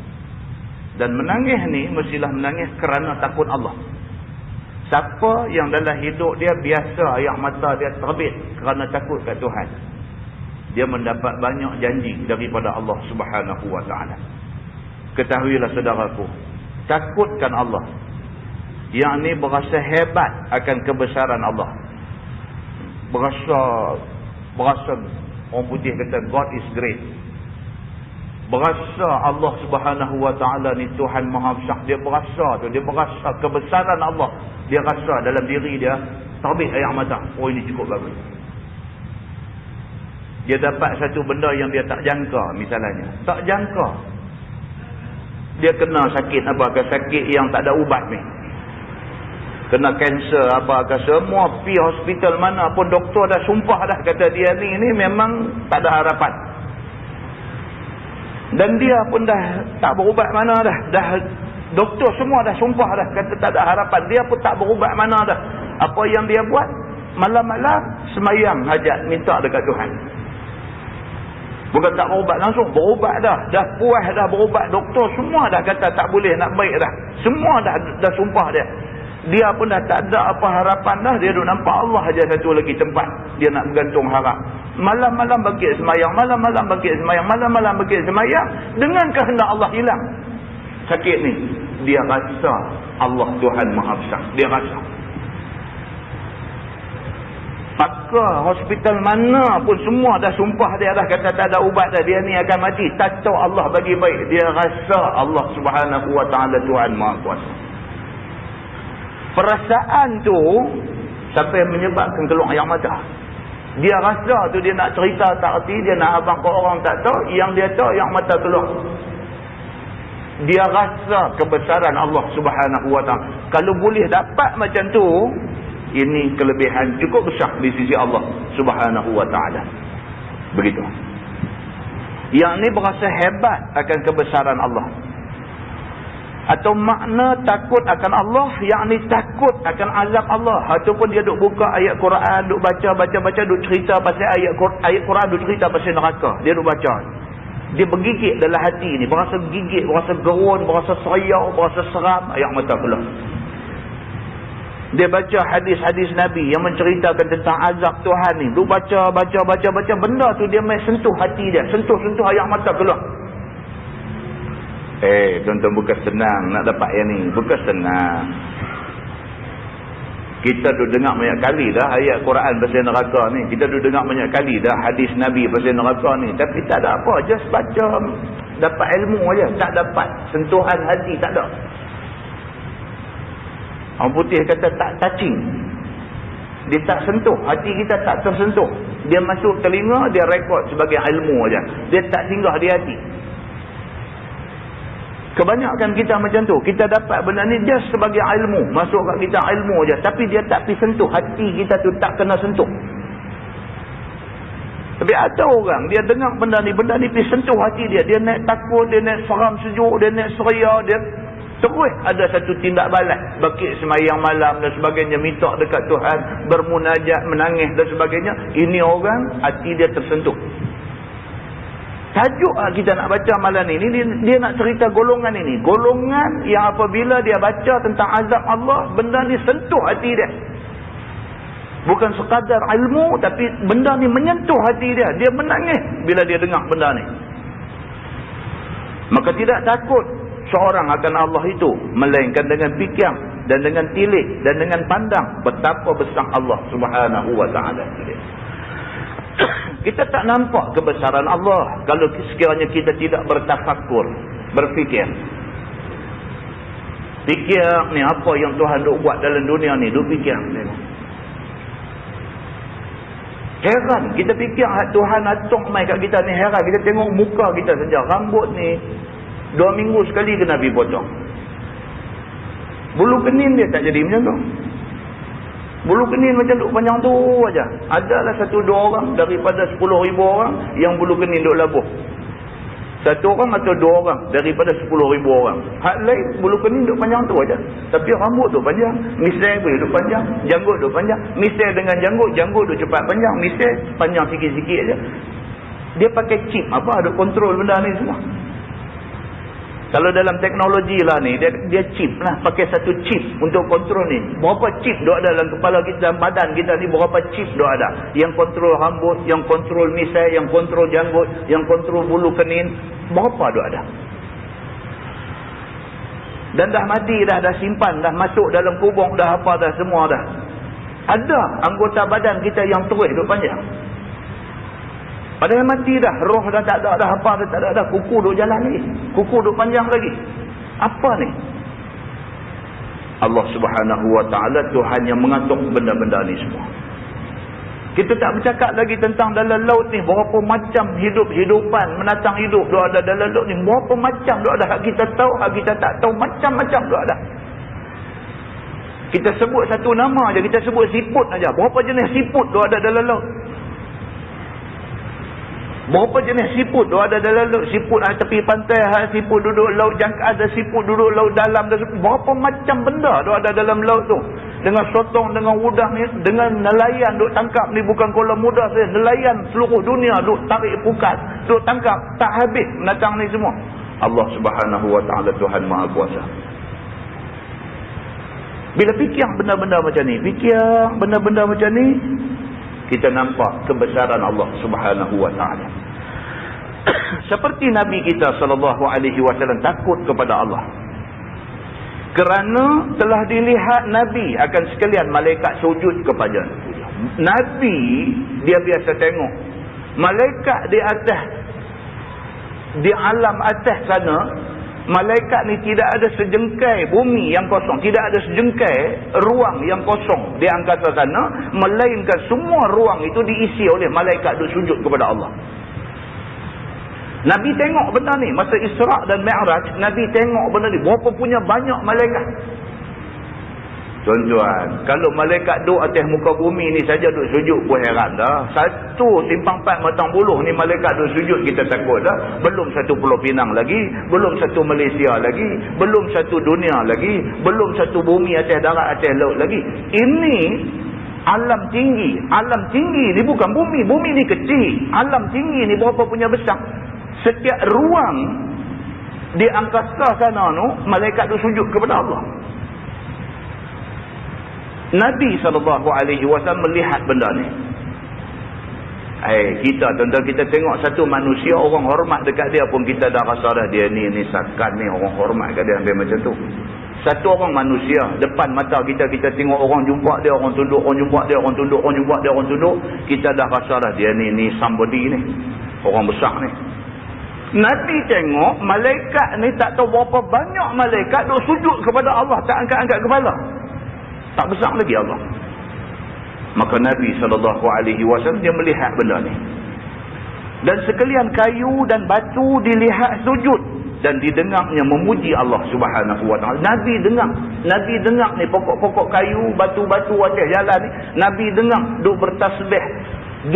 Dan menangis ni mestilah menangis kerana takut Allah. Siapa yang dalam hidup dia biasa air mata dia terbit kerana takut kat Tuhan, dia mendapat banyak janji daripada Allah Subhanahu wa taala. Ketahuilah saudaraku, takutkan Allah. Yang ni berasa hebat akan kebesaran Allah. Berasa orang putih kata God is great. Berasa Allah Subhanahu Wa Taala ni Tuhan Maha Besar. Dia berasa tu, dia berasa kebesaran Allah. Dia rasa dalam diri dia terbit air mata. Oh, ini cukup bagus. Dia dapat satu benda yang dia tak jangka, misalnya. Tak jangka. Dia kena sakit apa ke, sakit yang tak ada ubat ni. Kena kanser apa ke, semua pi hospital mana pun doktor dah sumpah dah kata dia ni memang tak ada harapan. Dan dia pun dah tak berubat mana dah. Doktor semua dah sumpah dah kata tak ada harapan. Dia pun tak berubat mana dah. Apa yang dia buat? Malam-malam semayang hajat, minta dekat Tuhan. Bukan tak berubat langsung, berubat dah. Dah puas dah berubat. Doktor semua dah kata tak boleh nak baik dah. Semua dah sumpah dia. Dia pun dah tak ada apa harapan dah. Dia duk nampak Allah aja satu lagi tempat dia nak bergantung harap. Malam-malam bangkit semayang, malam-malam bangkit semayang, malam-malam bangkit semayang. Dengan kehendak Allah hilang sakit ni. Dia rasa Allah Tuhan Maha Besar. Dia rasa. Maka hospital mana pun semua dah sumpah dia dah kata tak ada ubat dah, dia ni akan mati. Tak tahu Allah bagi baik. Dia rasa Allah Subhanahu Wa Taala Tuhan Maha Kuasa. Perasaan tu sampai menyebabkan keluar air mata. Dia rasa tu, dia nak cerita tak erti, dia nak abang ke orang tak tahu, yang dia tahu yang mata keluar. Dia rasa kebesaran Allah Subhanahu Wa Taala. Kalau boleh dapat macam tu, ini kelebihan cukup besar di sisi Allah Subhanahu Wa Taala. Begitu. Yang ni berasa hebat akan kebesaran Allah. Atau makna takut akan Allah, yakni takut akan azab Allah. Ataupun dia duk buka ayat Quran, duk baca, duk cerita pasal ayat Quran, duk cerita pasal neraka. Dia duk baca. Dia bergigit dalam hati ni, berasa gigit, berasa gerun, berasa seriau, berasa seram, ayat mata keluar. Dia baca hadis-hadis Nabi yang menceritakan tentang azab Tuhan ni. Duk baca, benda tu dia main sentuh hati dia, sentuh ayat mata keluar. Tuan-tuan, bukan senang nak dapat yang ni. Bukan senang. Kita dah dengar banyak kali dah ayat Quran pasal neraka ni. Kita dah dengar banyak kali dah hadis Nabi pasal neraka ni. Tapi tak ada apa. Just baca, dapat ilmu aja. Tak dapat sentuhan hati, tak ada. Orang putih kata tak touching. Dia tak sentuh. Hati kita tak tersentuh. Dia masuk telinga, dia rekod sebagai ilmu aja. Dia tak singgah di hati. Kebanyakan kita macam tu. Kita dapat benda ni dia sebagai ilmu. Masuk kat kita ilmu aja. Tapi dia tak pergi sentuh. Hati kita tu tak kena sentuh. Tapi ada orang, dia dengar benda ni pergi sentuh hati dia. Dia naik takut, dia naik seram sejuk, dia naik seria, dia terus ada satu tindak balas. Bakit semayang malam dan sebagainya, minta dekat Tuhan, bermunajat, menangis dan sebagainya. Ini orang, hati dia tersentuh. Tajuk kita nak baca malam ni, dia nak cerita golongan ini. Golongan yang apabila dia baca tentang azab Allah, benda ni sentuh hati dia. Bukan sekadar ilmu, tapi benda ni menyentuh hati dia. Dia menangis bila dia dengar benda ni. Maka tidak takut seorang akan Allah itu, melainkan dengan fikir dan dengan tilik dan dengan pandang betapa besar Allah Subhanahu Wa Taala. Kita tak nampak kebesaran Allah kalau sekiranya kita tidak bertafakur, berfikir. Fikir ni apa yang Tuhan duk buat dalam dunia ni, duk fikir. Heran, kita fikir Tuhan atuk mai kat kita ni, heran. Kita tengok muka kita saja, rambut ni 2 minggu sekali kena pergi potong. Bulu kenin dia tak jadi macam tu. Bulu kenin macam duk panjang tu aja. Adalah 1-2 orang daripada 10,000 orang yang bulu kenin duk labuh. 1 orang atau 2 orang daripada 10,000 orang. Hak lain bulu kenin duk panjang tu aja. Tapi rambut tu panjang, misai pun duk panjang, janggut duk panjang. Misai dengan janggut duk cepat panjang, misai panjang sikit-sikit aja. Dia pakai chip apa, duk kontrol benda ni semua. Kalau dalam teknologi lah ni, dia chip lah. Pakai satu chip untuk kontrol ni. Berapa chip duk ada dalam kepala kita, dalam badan kita ni, berapa chip duk ada. Yang kontrol rambut, yang kontrol misai, yang kontrol janggut, yang kontrol bulu kenin. Berapa duk ada. Dan dah mati dah simpan, dah masuk dalam kubur, dah apa dah, semua dah. Ada anggota badan kita yang terus duk panjang. Padahal mati dah, roh dah tak ada, dah apa dah tak ada, dah kuku duk jalan lagi, kuku duk panjang lagi. Apa ni? Allah Subhanahu Wa Taala Tuhan yang mengatur benda-benda ni semua. Kita tak bercakap lagi tentang dalam laut ni berapa macam hidup-hidupan menatang hidup duk ada dalam laut ni, berapa macam duk ada, hak kita tahu, hak kita tak tahu, macam-macam duk ada. Kita sebut satu nama aja, kita sebut siput aja, berapa jenis siput duk ada dalam laut. Berapa jenis siput duk ada dalam laut, siput ada tepi pantai, siput duduk laut jangkar, ada siput duduk laut dalam, berapa macam benda duk ada dalam laut tu. Dengan sotong, dengan udang ni, dengan nelayan duk tangkap ni, bukan kolam mudah saja, nelayan seluruh dunia duk tarik pukat, duk tangkap, tak habis menatang ni semua. Allah Subhanahu Wa Taala Tuhan Maha Kuasa. Bila fikir benda-benda macam ni, kita nampak kebesaran Allah Subhanahu Wa Taala. Seperti Nabi kita sallallahu alaihi wasallam takut kepada Allah. Kerana telah dilihat Nabi akan sekalian malaikat sujud kepada Nabi. Dia biasa tengok malaikat di atas, di alam atas sana. Malaikat ni tidak ada sejengkai bumi yang kosong, tidak ada sejengkai ruang yang kosong di angkasa sana, melainkan semua ruang itu diisi oleh malaikat duk sujud kepada Allah. Nabi tengok benda ni masa Isra' dan Mi'raj. Nabi tengok benda ni, berapa punya banyak malaikat. Tuan-tuan, kalau malaikat duk atas muka bumi ni saja duk sujud pun heran dah. Satu simpang 4 matang buluh ni malaikat duk sujud kita takut dah. Belum satu Pulau Pinang lagi, belum satu Malaysia lagi, belum satu dunia lagi, belum satu bumi atas darat atas laut lagi. Ini alam tinggi. Alam tinggi ni bukan bumi, bumi ni kecil. Alam tinggi ni berapa punya besar. Setiap ruang di angkasa sana tu malaikat duk sujud kepada Allah. Nabi SAW melihat benda ni. Kita tuan-tuan, kita tengok satu manusia, orang hormat dekat dia pun kita dah rasa dah dia ni sakan ni, orang hormat kat dia hampir macam tu. Satu orang manusia depan mata kita, kita tengok orang jumpa dia, orang tunduk, orang jumpa dia, orang tunduk, orang jumpa dia, orang tunduk, kita dah rasa dah dia ni somebody ni, orang besar ni. Nabi tengok malaikat ni, tak tahu berapa banyak malaikat duk sujud kepada Allah, tak angkat-angkat kepala. Tak besar lagi Allah. Maka Nabi SAW dia melihat benda ni. Dan sekalian kayu dan batu dilihat sujud dan didengarnya memuji Allah Subhanahu Wa Taala. Nabi dengar ni pokok-pokok kayu, batu-batu atas jalan ni, Nabi dengar duk bertasbih,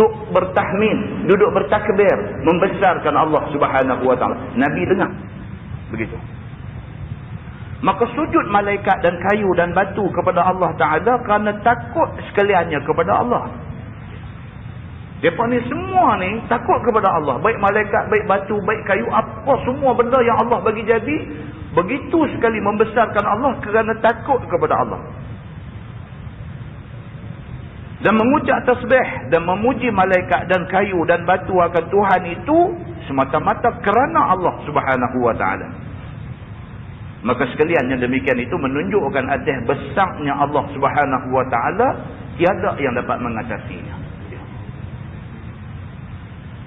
duk bertahmid, duduk bertakbir, membesarkan Allah Subhanahu Wa Taala. Nabi dengar. Begitu. Maka sujud malaikat dan kayu dan batu kepada Allah Ta'ala kerana takut sekaliannya kepada Allah. Mereka ni semua ni takut kepada Allah. Baik malaikat, baik batu, baik kayu, apa semua benda yang Allah bagi jadi, begitu sekali membesarkan Allah kerana takut kepada Allah. Dan mengucap tasbih dan memuji malaikat dan kayu dan batu akan Tuhan itu semata-mata kerana Allah Subhanahu Wa Ta'ala. Maka sekalian yang demikian itu menunjukkan atas besarnya Allah Subhanahu Wa Taala, tiada yang dapat mengatasinya.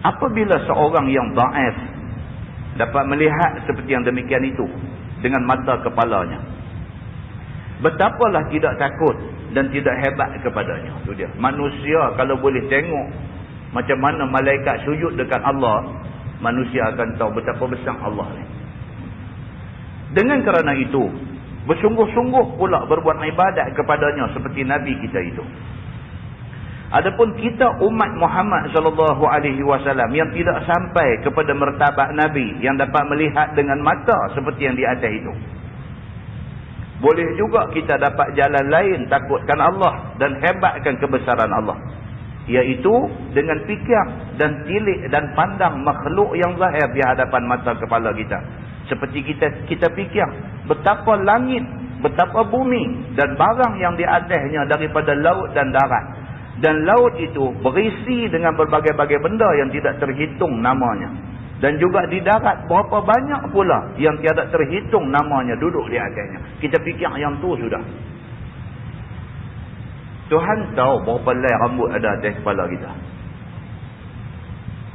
Apabila seorang yang dhaif dapat melihat seperti yang demikian itu dengan mata kepalanya, betapalah tidak takut dan tidak hebat kepadanya. Itu dia. Manusia kalau boleh tengok macam mana malaikat sujud dekat Allah, manusia akan tahu betapa besar Allah ni. Dengan kerana itu, bersungguh-sungguh pula berbuat ibadat kepadanya seperti Nabi kita itu. Adapun kita umat Muhammad sallallahu alaihi wasallam yang tidak sampai kepada martabat Nabi yang dapat melihat dengan mata seperti yang di atas itu, boleh juga kita dapat jalan lain takutkan Allah dan hebatkan kebesaran Allah, iaitu dengan fikir dan tilik dan pandang makhluk yang zahir di hadapan mata kepala kita. Seperti kita fikir betapa langit, betapa bumi dan barang yang di atasnya daripada laut dan darat. Dan laut itu berisi dengan berbagai-bagai benda yang tidak terhitung namanya. Dan juga di darat berapa banyak pula yang tiada terhitung namanya duduk di atasnya. Kita fikir yang tu sudah. Tuhan tahu berapa helai rambut ada atas kepala kita.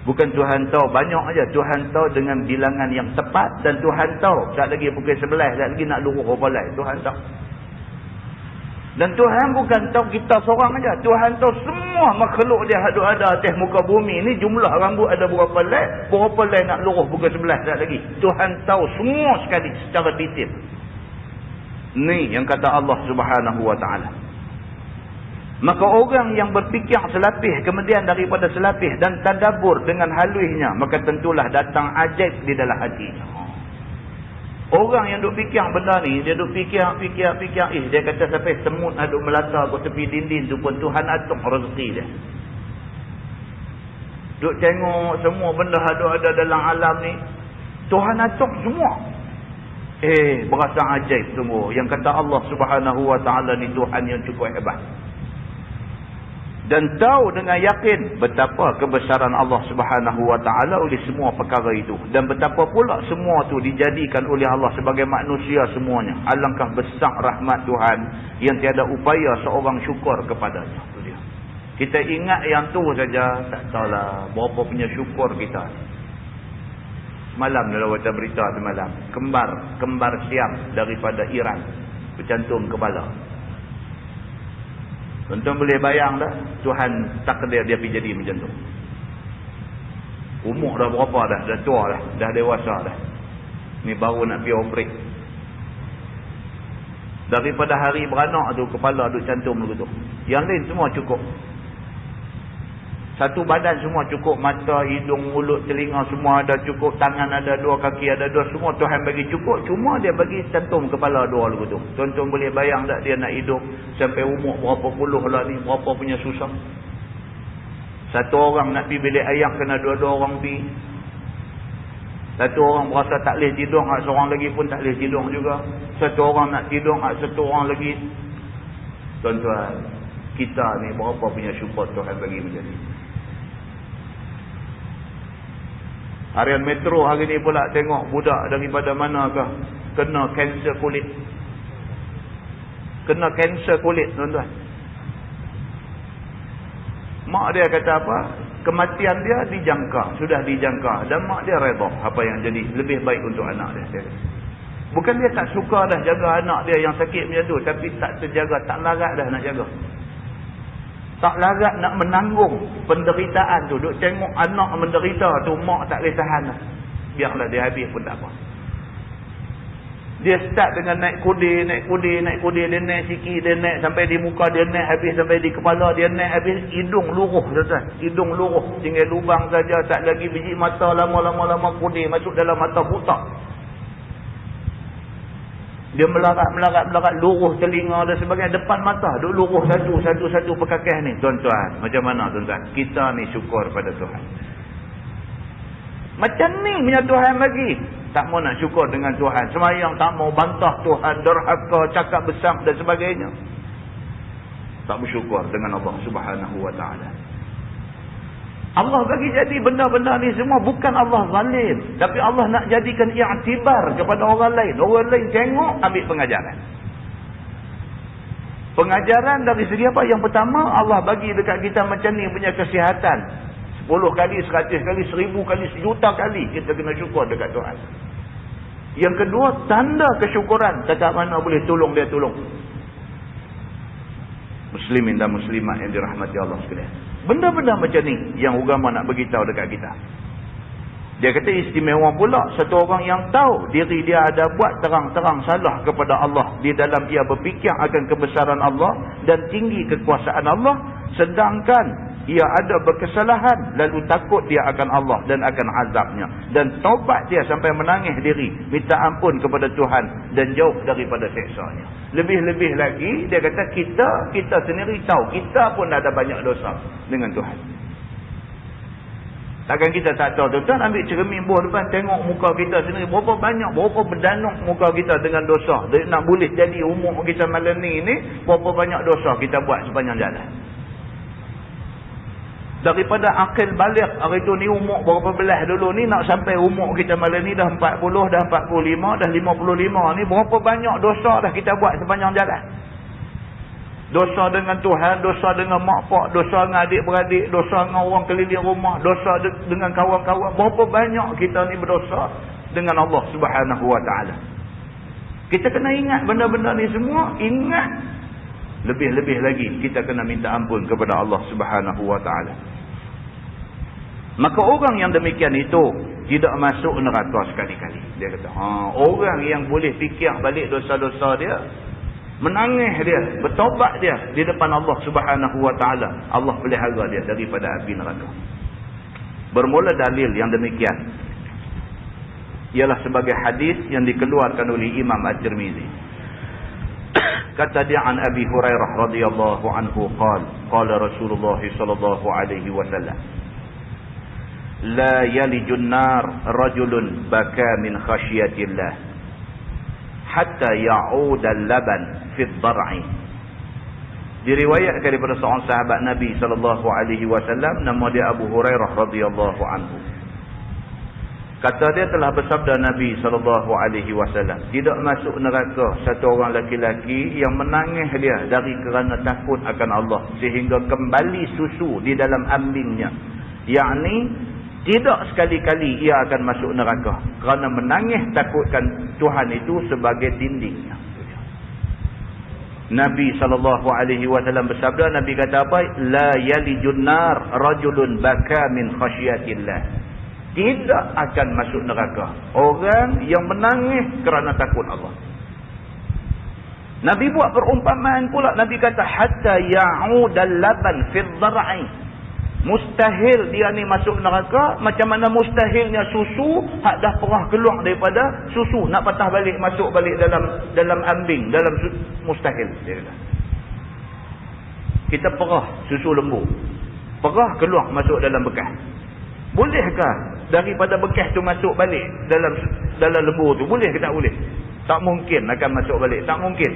Bukan Tuhan tahu banyak aja, Tuhan tahu dengan bilangan yang tepat, dan Tuhan tahu tak lagi pukul 11, tak lagi nak luruh berapa lai, Tuhan tahu. Dan Tuhan bukan tahu kita seorang aja, Tuhan tahu semua makhluk dia ada atas muka bumi ni, jumlah rambut ada berapa lai nak luruh pukul 11 tak lagi. Tuhan tahu semua sekali secara detail. Ni yang kata Allah Subhanahu wa taala. Maka orang yang berfikir selapih kemudian daripada selapih dan tadabbur dengan halusnya, maka tentulah datang ajaib di dalam hatinya. Orang yang duk fikir benda ni, dia duk fikir, dia kata sampai semut duk melata ke tepi dinding tu pun Tuhan atur rezeki dia. Duk tengok semua benda ada dalam alam ni, Tuhan atur semua. Berasa ajaib sungguh. Yang kata Allah Subhanahu wa taala ni Tuhan yang cukup hebat. Dan tahu dengan yakin betapa kebesaran Allah Subhanahu wa taala oleh semua perkara itu, dan betapa pula semua tu dijadikan oleh Allah sebagai manusia semuanya. Alangkah besar rahmat Tuhan yang tiada upaya seorang syukur kepadanya. Itu dia. Kita ingat yang tu saja, tak tahulah berapa punya syukur kita. Malam dalam baca berita semalam, kembar Siam daripada Iran bercantum kepala. Tuan-tuan boleh bayang dah, Tuhan takdir dia pergi jadi macam tu. Umur dah berapa dah tua dah dewasa dah. Ni baru nak pergi operate. Daripada hari beranak tu kepala duk cantum begitu. Yang lain semua cukup. Satu badan semua cukup, mata, hidung, mulut, telinga semua ada cukup, tangan ada dua, kaki ada dua, semua Tuhan bagi cukup. Cuma dia bagi cantum kepala dua lagu tu. Tuan-tuan boleh bayang tak dia nak hidup sampai umur berapa puluh lah ni, berapa punya susah. Satu orang nak pergi bilik ayak kena dua-dua orang pergi. Satu orang berasa tak boleh tidur, seorang lagi pun tak boleh tidur juga. Satu orang nak tidur, satu orang lagi. Tuan-tuan, kita ni berapa punya syukur Tuhan bagi macam ni. Harian Metro hari ni pula tengok budak daripada manakah kena kanser kulit. Kena kanser kulit, tuan-tuan. Mak dia kata apa? Kematian dia sudah dijangka. Dan mak dia redha apa yang jadi lebih baik untuk anak dia. Bukan dia tak suka dah jaga anak dia yang sakit macam tu, tapi tak terjaga, tak larat dah nak jaga. Tak larat nak menanggung penderitaan tu. Duk tengok anak menderita tu, mak tak boleh tahan dah. Biarlah dia habis pun tak apa. Dia start dengan naik kudir. Dia naik sikit, dia naik sampai di muka, dia naik habis sampai di kepala, dia naik habis hidung luruh. Hidung luruh, tinggal lubang saja, tak lagi biji mata, lama-lama kudir masuk dalam mata buta. Dia melarat, luruh telinga dan sebagainya, depan mata duk luruh satu perkakeh ni. Tuan-tuan, macam mana tuan-tuan? Kita ni syukur pada Tuhan. Macam ni punya Tuhan bagi. Tak mau nak syukur dengan Tuhan. Semayang tak mau, bantah Tuhan, derhaka, cakap besar dan sebagainya. Tak bersyukur dengan Allah Subhanahu wa taala. Allah bagi jadi benda-benda ni semua bukan Allah zalim, tapi Allah nak jadikan i'tibar kepada orang lain. Orang lain tengok, ambil pengajaran. Pengajaran dari segi apa? Yang pertama, Allah bagi dekat kita macam ni punya kesihatan. 10 kali, 100 kali, 1000 kali, 1,000,000 kali kita kena syukur dekat Tuhan. Yang kedua, tanda kesyukuran. Dekat mana boleh tolong dia tolong. Muslimin dan muslimat yang dirahmati Allah sekalian. Benda-benda macam ni yang agama nak beritahu dekat kita. Dia kata istimewa pula satu orang yang tahu diri dia ada buat terang-terang salah kepada Allah, di dalam ia berfikir akan kebesaran Allah dan tinggi kekuasaan Allah, sedangkan ia ada berkesalahan lalu takut dia akan Allah dan akan azabnya, dan taubat dia sampai menangis diri minta ampun kepada Tuhan dan jauh daripada siksanya. Lebih-lebih lagi dia kata kita sendiri tahu kita pun ada banyak dosa dengan Tuhan. Takkan kita tak tahu, tuan-tuan ambil cermin bawah depan tengok muka kita sendiri berapa banyak, berapa berdanuk muka kita dengan dosa. Dia nak boleh jadi umur kita malam ni berapa banyak dosa kita buat sepanjang jalan. Daripada akil balik hari tu ni umur berapa belas dulu ni nak sampai umur kita malam ni dah 40, dah 45, dah 55 ni berapa banyak dosa dah kita buat sepanjang jalan. Dosa dengan Tuhan, dosa dengan mak pak, dosa dengan adik-beradik, dosa dengan orang keliling rumah, dosa dengan kawan-kawan. Berapa banyak kita ni berdosa dengan Allah Subhanahu Wa Taala. Kita kena ingat benda-benda ni semua, ingat. Lebih-lebih lagi kita kena minta ampun kepada Allah Subhanahu Wa Taala. Maka orang yang demikian itu tidak masuk neraka sekali-kali. Dia kata, orang yang boleh fikir balik dosa-dosa dia, menangis dia, bertobat dia di depan Allah Subhanahu Wa Taala, Allah pelihara dia daripada api neraka. Bermula dalil yang demikian ialah sebagai hadis yang dikeluarkan oleh Imam At-Tirmizi. Kata dia an Abi Hurairah radhiyallahu anhu qala Rasulullah sallallahu alaihi wasallam, la yalijun nar rajulun baka min khasyiatillah hatta ya'ud al-laban fi ad-dar'i. Diriwayatkan daripada seorang sahabat Nabi sallallahu alaihi wasallam, nama dia Abu Hurairah radhiyallahu anhu. Kata dia telah bersabda Nabi sallallahu alaihi wasallam, tidak masuk neraka satu orang laki-laki yang menangis dia dari kerana takut akan Allah sehingga kembali susu di dalam ambingnya. Yakni tidak sekali-kali ia akan masuk neraka kerana menangis takutkan Tuhan itu sebagai dindingnya. Nabi SAW bersabda, Nabi kata apa? La yalijun nar rajulun baka min khasyiatillah. Tidak akan masuk neraka orang yang menangis kerana takut Allah. Nabi buat perumpamaan pula. Nabi kata hatta ya'udal laban fil dhar'i. Mustahil dia ni masuk neraka macam mana mustahilnya susu hak dah perah keluar daripada susu nak patah balik masuk balik dalam ambing, dalam mustahil dia kata. Kita perah susu lembu, perah keluar masuk dalam bekas. Bolehkah daripada bekas tu masuk balik dalam lembu tu? Boleh ke tak boleh? Tak mungkin akan masuk balik. Tak mungkin.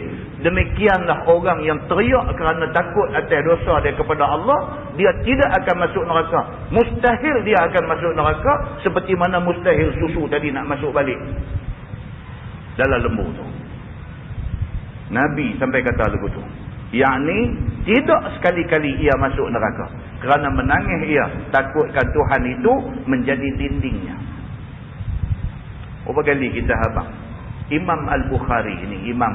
Demikianlah orang yang teriak kerana takut atas dosa dia kepada Allah, dia tidak akan masuk neraka. Mustahil dia akan masuk neraka seperti mana mustahil susu tadi nak masuk balik dalam lembu tu. Nabi sampai kata lagu tu. Yakni tidak sekali-kali ia masuk neraka kerana menangis ia takutkan Tuhan itu menjadi dindingnya. Berapa kali kita habang Imam Al-Bukhari ini, imam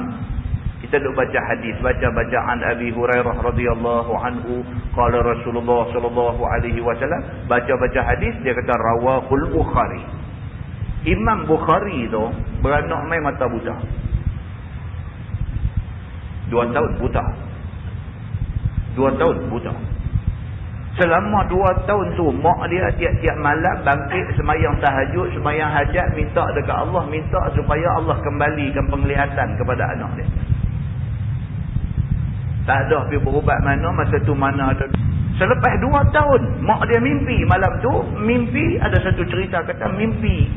kita duk baca hadis, baca bacaan Abi Hurairah radhiyallahu anhu qala Rasulullah sallallahu alaihi wasallam, baca hadis dia kata rawahul Bukhari. Imam Bukhari tu beranak mai mata buta. 2 tahun buta. 2 tahun buta. Selama 2 tahun tu mak dia tiap-tiap malam bangkit semayang tahajud, semayang hajat, minta dekat Allah, minta supaya Allah kembalikan penglihatan kepada anak dia. Tak ada pergi berubat mana, masa tu mana ada. Selepas 2 tahun mak dia mimpi malam tu, mimpi ada satu cerita kata mimpi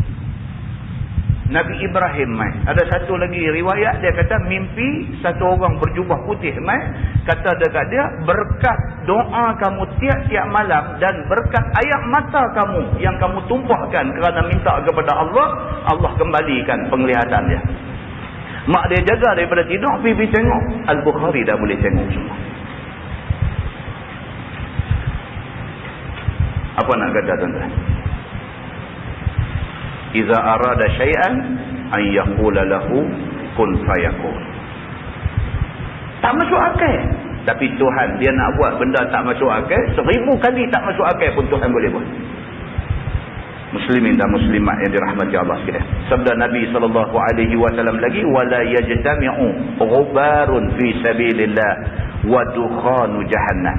Nabi Ibrahim mai. Ada satu lagi riwayat dia kata mimpi satu orang berjubah putih mai, kata dekat dia berkat doa kamu tiap-tiap malam dan berkat air mata kamu yang kamu tumpahkan kerana minta kepada Allah, Allah kembalikan penglihatan dia. Mak dia jaga daripada tidur pergi tengok. Al-Bukhari dah boleh tengok semua. Apa nak kata tuan-tuan? Iza arada syai'an an yaqula lahu kun fayakun. Tak masuk akal. Tapi Tuhan dia nak buat benda tak masuk akal, 1000 kali tak masuk akal pun Tuhan boleh buat. Muslimin dan muslimat yang dirahmati Allah sekalian. Sabda Nabi sallallahu alaihi wasallam lagi, wala yajtami'u ghubarun fi sabilillah wa dukhanu jahannam.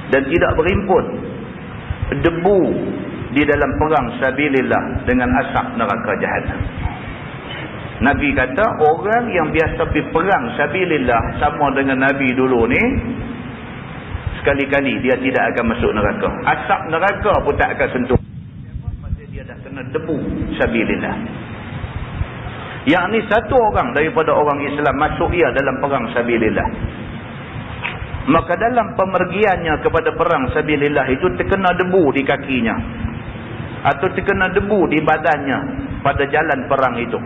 Dan tidak berhimpun debu di dalam perang sabilillah dengan asap neraka jahanam. Nabi kata orang yang biasa pergi perang sabilillah sama dengan Nabi dulu ni, sekali-kali dia tidak akan masuk neraka. Asap neraka pun tak akan sentuh. Pasal dia dah kena debu sabilillah. Yang ni satu orang daripada orang Islam masuk ia dalam perang sabilillah, maka dalam pemergiannya kepada perang sabilillah itu terkena debu di kakinya atau terkena debu di badannya pada jalan perang itu,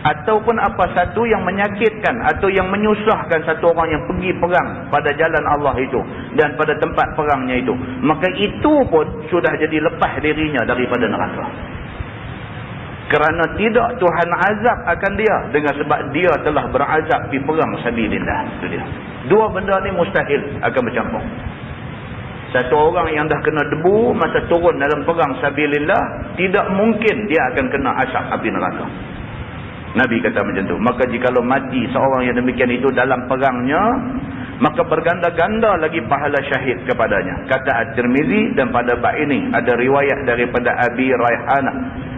ataupun apa satu yang menyakitkan atau yang menyusahkan satu orang yang pergi perang pada jalan Allah itu dan pada tempat perangnya itu, maka itu pun sudah jadi lepas dirinya daripada neraka. Kerana tidak Tuhan azab akan dia dengan sebab dia telah berazab di perang sabilillah. Itu dia. Dua benda ni mustahil akan bercampur. Satu orang yang dah kena debu masa turun dalam perang sabilillah, tidak mungkin dia akan kena asap api neraka. Nabi kata macam tu. Maka jikalau mati seorang yang demikian itu dalam perangnya, maka berganda-ganda lagi pahala syahid kepadanya. Kata At-Tirmizi, dan pada bab ini ada riwayat daripada Abi Raihanah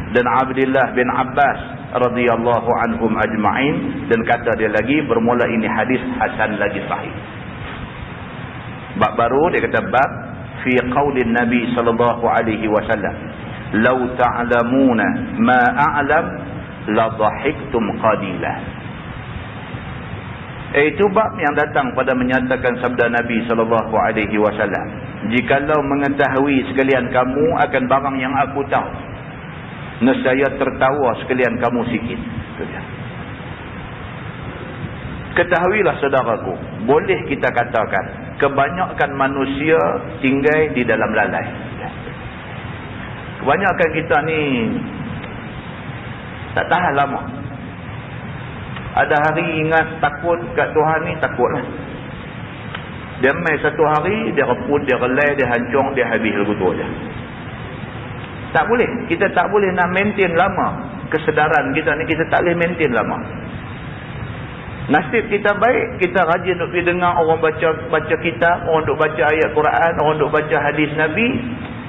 dan Abdullah bin Abbas radhiyallahu anhum ajma'in, dan kata dia lagi bermula ini hadis hasan lagi sahih. Bab baru dia kata bab fi qaulin Nabi sallallahu alaihi wasallam, "Law ta'lamuna ma a'lam la dhahiktum qalilan." Itu bab yang datang pada menyatakan sabda Nabi sallallahu alaihi wasallam, "Jikalau mengetahui sekalian kamu akan barang yang aku tahu, nescaya tertawa sekalian kamu sikit." Ketahuilah saudaraku, boleh kita katakan kebanyakan manusia tinggal di dalam lalai. Kebanyakan kita ni tak tahan lama. Ada hari ingat takut kat Tuhan ni, takutlah. Dia main satu hari, dia reput, dia relai, dia hancur, dia habis lagu tu je. Tak boleh. Kita tak boleh nak maintain lama. Kesedaran kita ni, kita tak boleh maintain lama. Nasib kita baik, kita rajin untuk pergi dengar orang baca kitab, orang duk baca ayat Quran, orang duk baca hadis Nabi,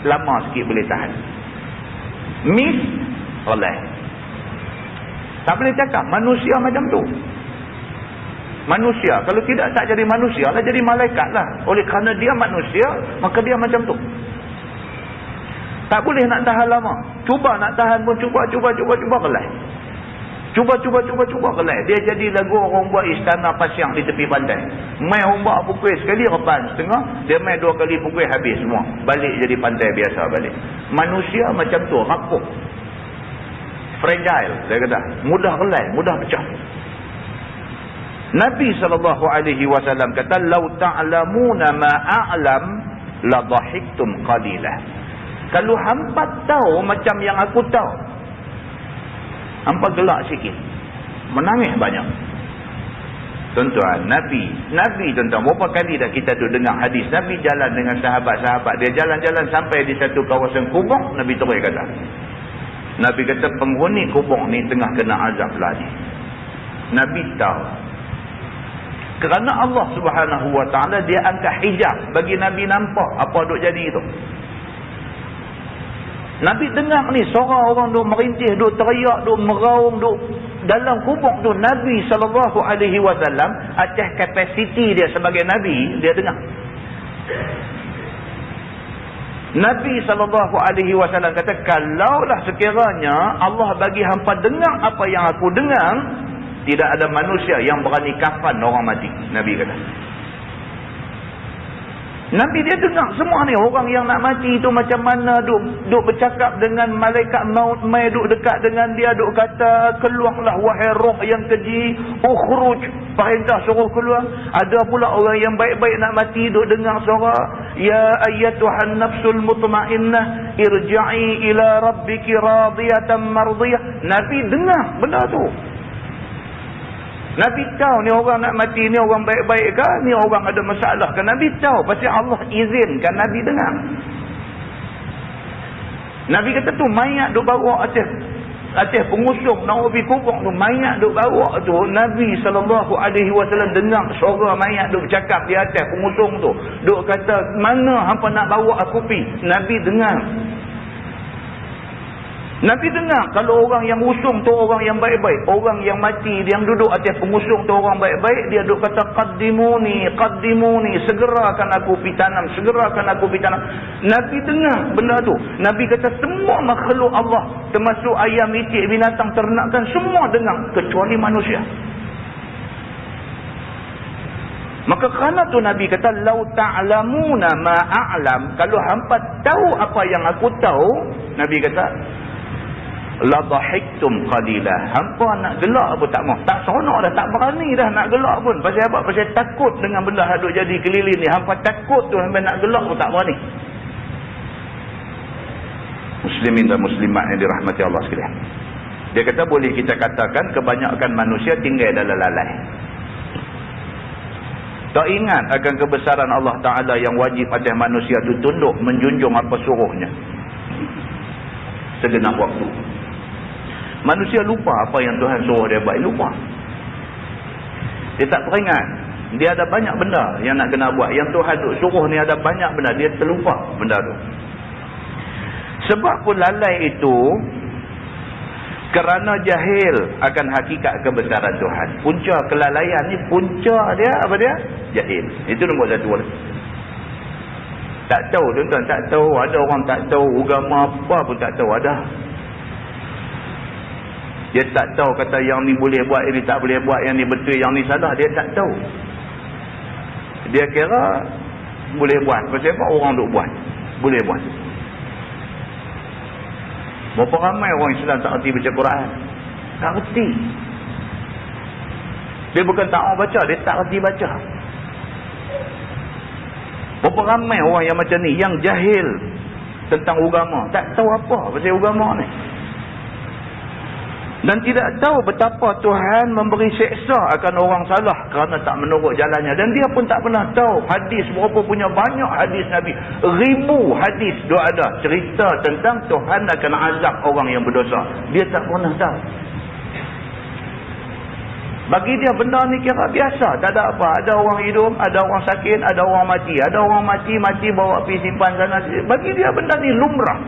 lama sikit boleh tahan. Miss, oleh. Tak boleh cakap manusia macam tu. Manusia, kalau tidak tak jadi manusia lah, jadi malaikat lah. Oleh kerana dia manusia, maka dia macam tu. Tak boleh nak tahan lama. Cuba nak tahan pun cuba kelai. Cuba kelai. Dia jadi lagu orang buat istana pasang di tepi pantai. Main ombak pukul sekali, repan setengah. Dia main 2 kali pukul, habis semua. Balik jadi pantai biasa balik. Manusia macam tu, rapuh. Fragile, dia kata. Mudah kelai, mudah pecah. Nabi SAW kata, "Lau ta'lamuna ma a'lam la dhahiktum qalilah." Kalau hampa tahu macam yang aku tahu, hampa gelak sikit, menangis banyak. Tuan-tuan, Nabi tuan-tuan, berapa kali dah kita tu dengar hadis Nabi jalan dengan sahabat-sahabat dia, jalan-jalan sampai di satu kawasan kubur. Nabi terus kata, Nabi kata penghuni kubur ni tengah kena azab lagi. Nabi tahu. Kerana Allah Subhanahu Wa Taala dia angkat hijab bagi Nabi nampak apa duk jadi itu. Nabi dengar ni suara orang duk merintih, duk teriak, duk meraung, duk dalam kubur tu. Nabi SAW atas kapasiti dia sebagai Nabi, dia dengar. Nabi SAW kata, kalaulah sekiranya Allah bagi hampa dengar apa yang aku dengar, tidak ada manusia yang berani kafan orang mati. Nabi kata. Nabi dia dengar semua ni. Orang yang nak mati itu macam mana duk bercakap dengan malaikat maut, mai duk dekat dengan dia, duk kata, keluarlah wahai roh yang keji, ukhruj, perintah suruh keluar. Ada pula orang yang baik-baik nak mati, duk dengar suara, ya ayyatuhan nafsul mutmainnah irja'i ila rabbiki radiyatan mardiyah. Nabi dengar benda tu. Nabi tahu ni orang nak mati ni orang baik-baik ke, ni orang ada masalah ke. Nabi tahu pasal Allah izinkan Nabi dengar. Nabi kata tu mayat duk bawa atas pengusung nak pergi kubur tu, mayat duk bawa tu. Nabi SAW dengar suara mayat duk bercakap di atas pengusung tu, duk kata, mana hampa nak bawa aku pi? Nabi dengar. Nabi dengar kalau orang yang usung tu orang yang baik-baik, orang yang mati, yang duduk atas pengusung tu orang baik-baik, dia duk kata, qaddimuni, segerakan aku pi tanam, segerakan aku pi tanam. Nabi dengar benda tu. Nabi kata semua makhluk Allah, termasuk ayam, itik, binatang, ternakan, semua dengar kecuali manusia. Maka kerana tu Nabi kata, lau ta'lamuna ma a'lam, kalau hampa tahu apa yang aku tahu, Nabi kata, la dhahiktum qalila. Hampa nak gelak pun tak mau. Tak seronok dah, tak berani dah nak gelak pun. Pasal apa? Pasal takut dengan benda yang duk jadi keliling ni. Hampa takut tu, hampa nak gelak pun tak berani. Muslimin dan muslimat yang dirahmati Allah sekalian. Dia kata boleh kita katakan kebanyakan manusia tinggal dalam lalai. Tak ingat akan kebesaran Allah Ta'ala yang wajib atas manusia itu tunduk menjunjung apa suruhnya segenap waktu. Manusia lupa apa yang Tuhan suruh dia buat. Lupa. Dia tak teringat. Dia ada banyak benda yang nak kena buat. Yang Tuhan suruh ni ada banyak benda. Dia terlupa benda tu. Sebab pun lalai itu kerana jahil akan hakikat kebesaran Tuhan. Punca kelalaian ni, punca dia apa dia? Jahil. Itu nombor satu. Tak tahu tuan-tuan, tak tahu. Ada orang tak tahu agama apa pun tak tahu. Ada. Dia tak tahu kata yang ni boleh buat, ini tak boleh buat, yang ni betul, yang ni salah. Dia tak tahu. Dia kira boleh buat. Pasal apa orang duk buat? Boleh buat. Berapa ramai orang Islam tak erti baca Quran? Tak erti. Dia bukan tak mau baca, dia tak erti baca. Berapa ramai orang yang macam ni, yang jahil tentang agama, tak tahu apa pasal agama ni. Dan tidak tahu betapa Tuhan memberi seksa akan orang salah kerana tak menurut jalannya. Dan dia pun tak pernah tahu hadis berapa, punya banyak hadis Nabi. Ribu hadis dia ada cerita tentang Tuhan akan azab orang yang berdosa. Dia tak pernah tahu. Bagi dia benda ni kira biasa. Tak ada apa. Ada orang hidup, ada orang sakit, ada orang mati. Ada orang mati bawa pergi simpan sana. Bagi dia benda ni lumrah.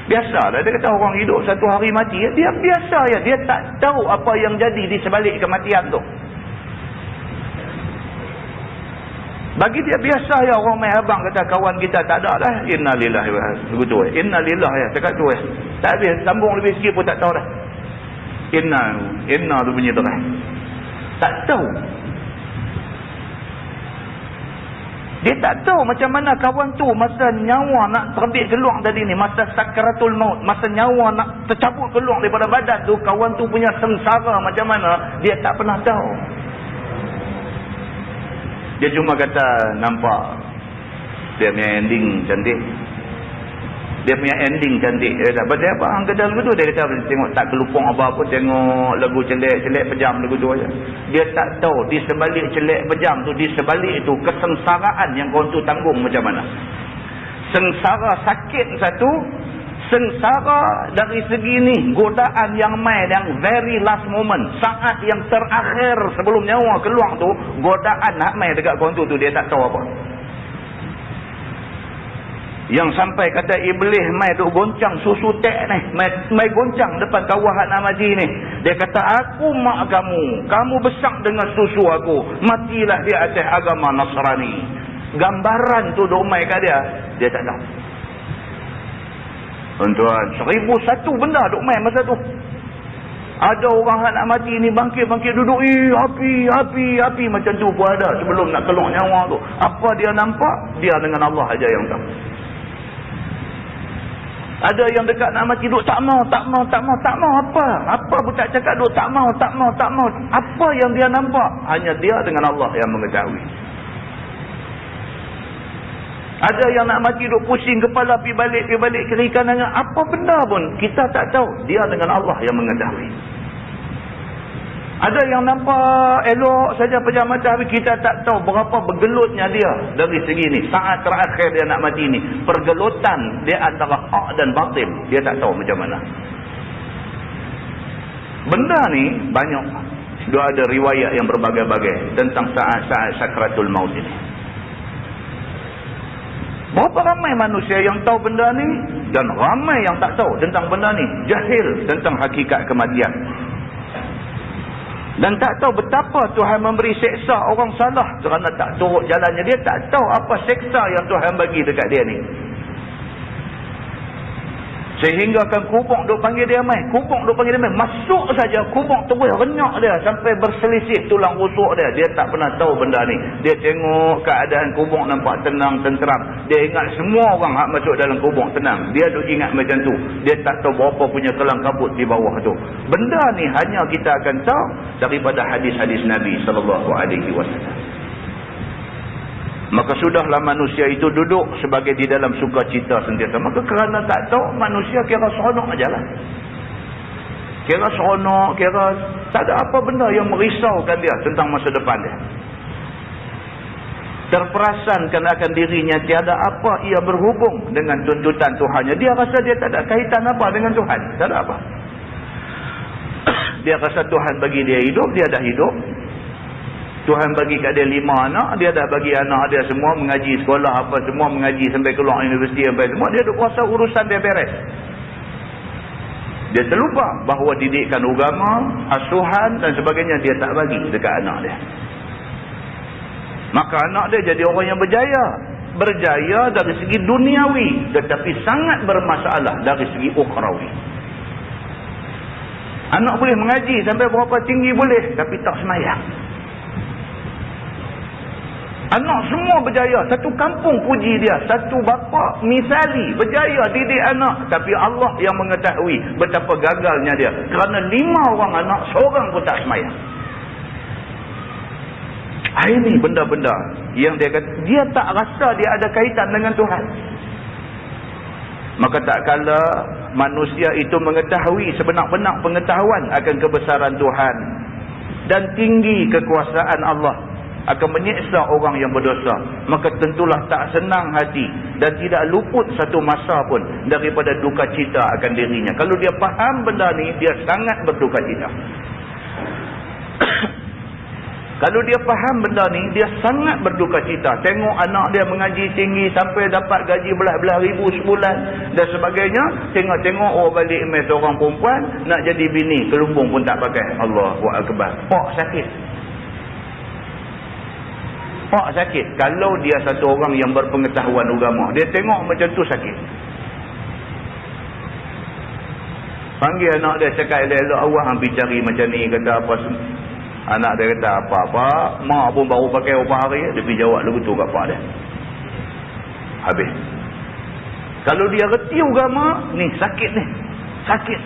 Biasalah. Dia kata orang hidup satu hari mati. Dia biasa ya. Dia tak tahu apa yang jadi di sebalik kematian tu. Bagi dia biasa ya. Orang main abang kata kawan kita tak ada lah. Innalillahi wa begitu. Innalillahi ya. Cakap tu tak habis. Sambung lebih sikit pun tak tahu dah. Inna tu bunyi tu kan. Tak tahu. Dia tak tahu macam mana kawan tu masa nyawa nak terbit keluar tadi ni, masa sakratul maut, masa nyawa nak tercabut keluar daripada badan tu, kawan tu punya sengsara macam mana, dia tak pernah tahu. Dia cuma kata nampak dia punya ending cantik. Dia punya ending cantik. Dia kata, pasal apa hang kata lagu tu? Dia kata, tengok tak kelupung apa-apa, tengok lagu celek pejam lagu tu aja. Dia tak tahu di sebalik celek pejam tu, di sebalik itu kesengsaraan yang kau tu tanggung macam mana. Sengsara sakit satu, sengsara dari segi ni, godaan yang main, yang very last moment, saat yang terakhir sebelum nyawa keluar tu, godaan nak main dekat kau tu dia tak tahu apa. Yang sampai kata iblis mai duk goncang susu tek ni, mai goncang depan kawahan nak mati ni. Dia kata aku mak kamu besar dengan susu aku, matilah di atas agama Nasrani. Gambaran tu duk mai kat dia tak tahu. Tuan-tuan, 1001 benda duk mai masa tu. Ada orang nak mati ni bangkit duduk, api macam tu pun ada sebelum nak keluar nyawa tu. Apa dia nampak? Dia dengan Allah aja yang tahu. Ada yang dekat nak mati duk tak mau apa? Apa pun tak cakap duk tak mau. Apa yang dia nampak? Hanya dia dengan Allah yang mengetahui. Ada yang nak mati duk pusing kepala pi balik kiri kanan, apa benda pun kita tak tahu. Dia dengan Allah yang mengetahui. Ada yang nampak elok saja pejam mata, kita tak tahu berapa bergelutnya dia dari segi ni. Saat terakhir dia nak mati ni, pergelutan dia antara hak dan batil, dia tak tahu macam mana. Benda ni banyak. Dia ada riwayat yang berbagai-bagai tentang saat-saat sakratul maut ini. Berapa ramai manusia yang tahu benda ni dan ramai yang tak tahu tentang benda ni. Jahil tentang hakikat kematian. Dan tak tahu betapa Tuhan memberi seksa orang salah kerana tak turut jalannya. Dia tak tahu apa seksa yang Tuhan bagi dekat dia ni. Sehingga kan kubuk duk panggil dia mai. Kubuk duk panggil dia mai. Masuk saja kubuk terus renyak dia. Sampai berselisih tulang rusuk dia. Dia tak pernah tahu benda ni. Dia tengok keadaan kubuk nampak tenang, tenteram. Dia ingat semua orang hak masuk dalam kubuk tenang. Dia duk ingat macam tu. Dia tak tahu berapa punya kelang kabut di bawah tu. Benda ni hanya kita akan tahu daripada hadis-hadis Nabi SAW. Maka sudahlah manusia itu duduk sebagai di dalam sukacita sentiasa. Maka kerana tak tahu, manusia kira seronok ajalah. Kira seronok, kira tak ada apa benda yang merisaukan dia tentang masa depan dia. Terperasankan akan dirinya tiada apa ia berhubung dengan tuntutan Tuhannya. Dia rasa dia tak ada kaitan apa dengan Tuhan. Tak ada apa. Dia rasa Tuhan bagi dia hidup, dia dah hidup. Tuhan bagi kat dia 5 anak, dia dah bagi anak dia semua mengaji sekolah apa semua, mengaji sampai keluar universiti sampai semua, dia duk kuasa urusan dia beres. Dia terlupa bahawa didikan agama, asuhan dan sebagainya dia tak bagi dekat anak dia. Maka anak dia jadi orang yang berjaya. Berjaya dari segi duniawi, tetapi sangat bermasalah dari segi ukhrawi. Anak boleh mengaji sampai berapa tinggi boleh, tapi tak semayang. Anak semua berjaya. Satu kampung puji dia. Satu bapa misali berjaya didik anak. Tapi Allah yang mengetahui betapa gagalnya dia. Kerana 5 orang anak, seorang pun tak semayang. Ini benda-benda yang dia kata, dia tak rasa dia ada kaitan dengan Tuhan. Maka tak kala manusia itu mengetahui sebenar-benar pengetahuan akan kebesaran Tuhan dan tinggi kekuasaan Allah akan menyiksa orang yang berdosa, maka tentulah tak senang hati dan tidak luput satu masa pun daripada duka cita akan dirinya. Kalau dia faham benda ni, dia sangat berduka cita. Kalau dia faham benda ni, dia sangat berduka cita. Tengok anak dia mengaji tinggi sampai dapat gaji belah-belah ribu sebulan dan sebagainya. Tengok-tengok orang balik mes orang perempuan nak jadi bini, kelumbung pun tak pakai. Allahu Akbar. Pak sakit. Pak sakit. Kalau dia satu orang yang berpengetahuan agama, dia tengok macam tu sakit. Panggil anak dia, cakap elok-elok, awak hampir cari macam ni, kata apa semua. Anak dia kata apa-apa, mak pun baru pakai berapa hari, dia pergi jawab lagu tu kat pak dia. Habis. Kalau dia reti agama, ni sakit ni. Sakit.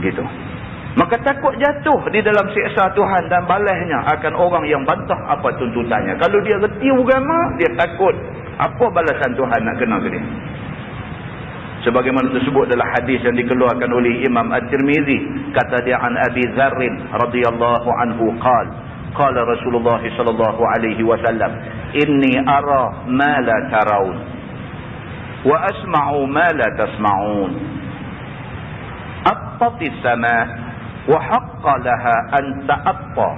Begitu. Maka takut jatuh di dalam siksa Tuhan dan balasnya akan orang yang bantah apa tuntutannya. Kalau dia reti agama, dia takut apa balasan Tuhan nak kena ke dia. Sebagaimana tersebut dalam hadis yang dikeluarkan oleh Imam At-Tirmizi, kata dia an Abi Dzar radhiyallahu anhu qala Rasulullah sallallahu alaihi wasallam, inni ara ma la tarawun wa asma'u ma la tasma'un. Attatis sama' wa haqqa laha an ta'atta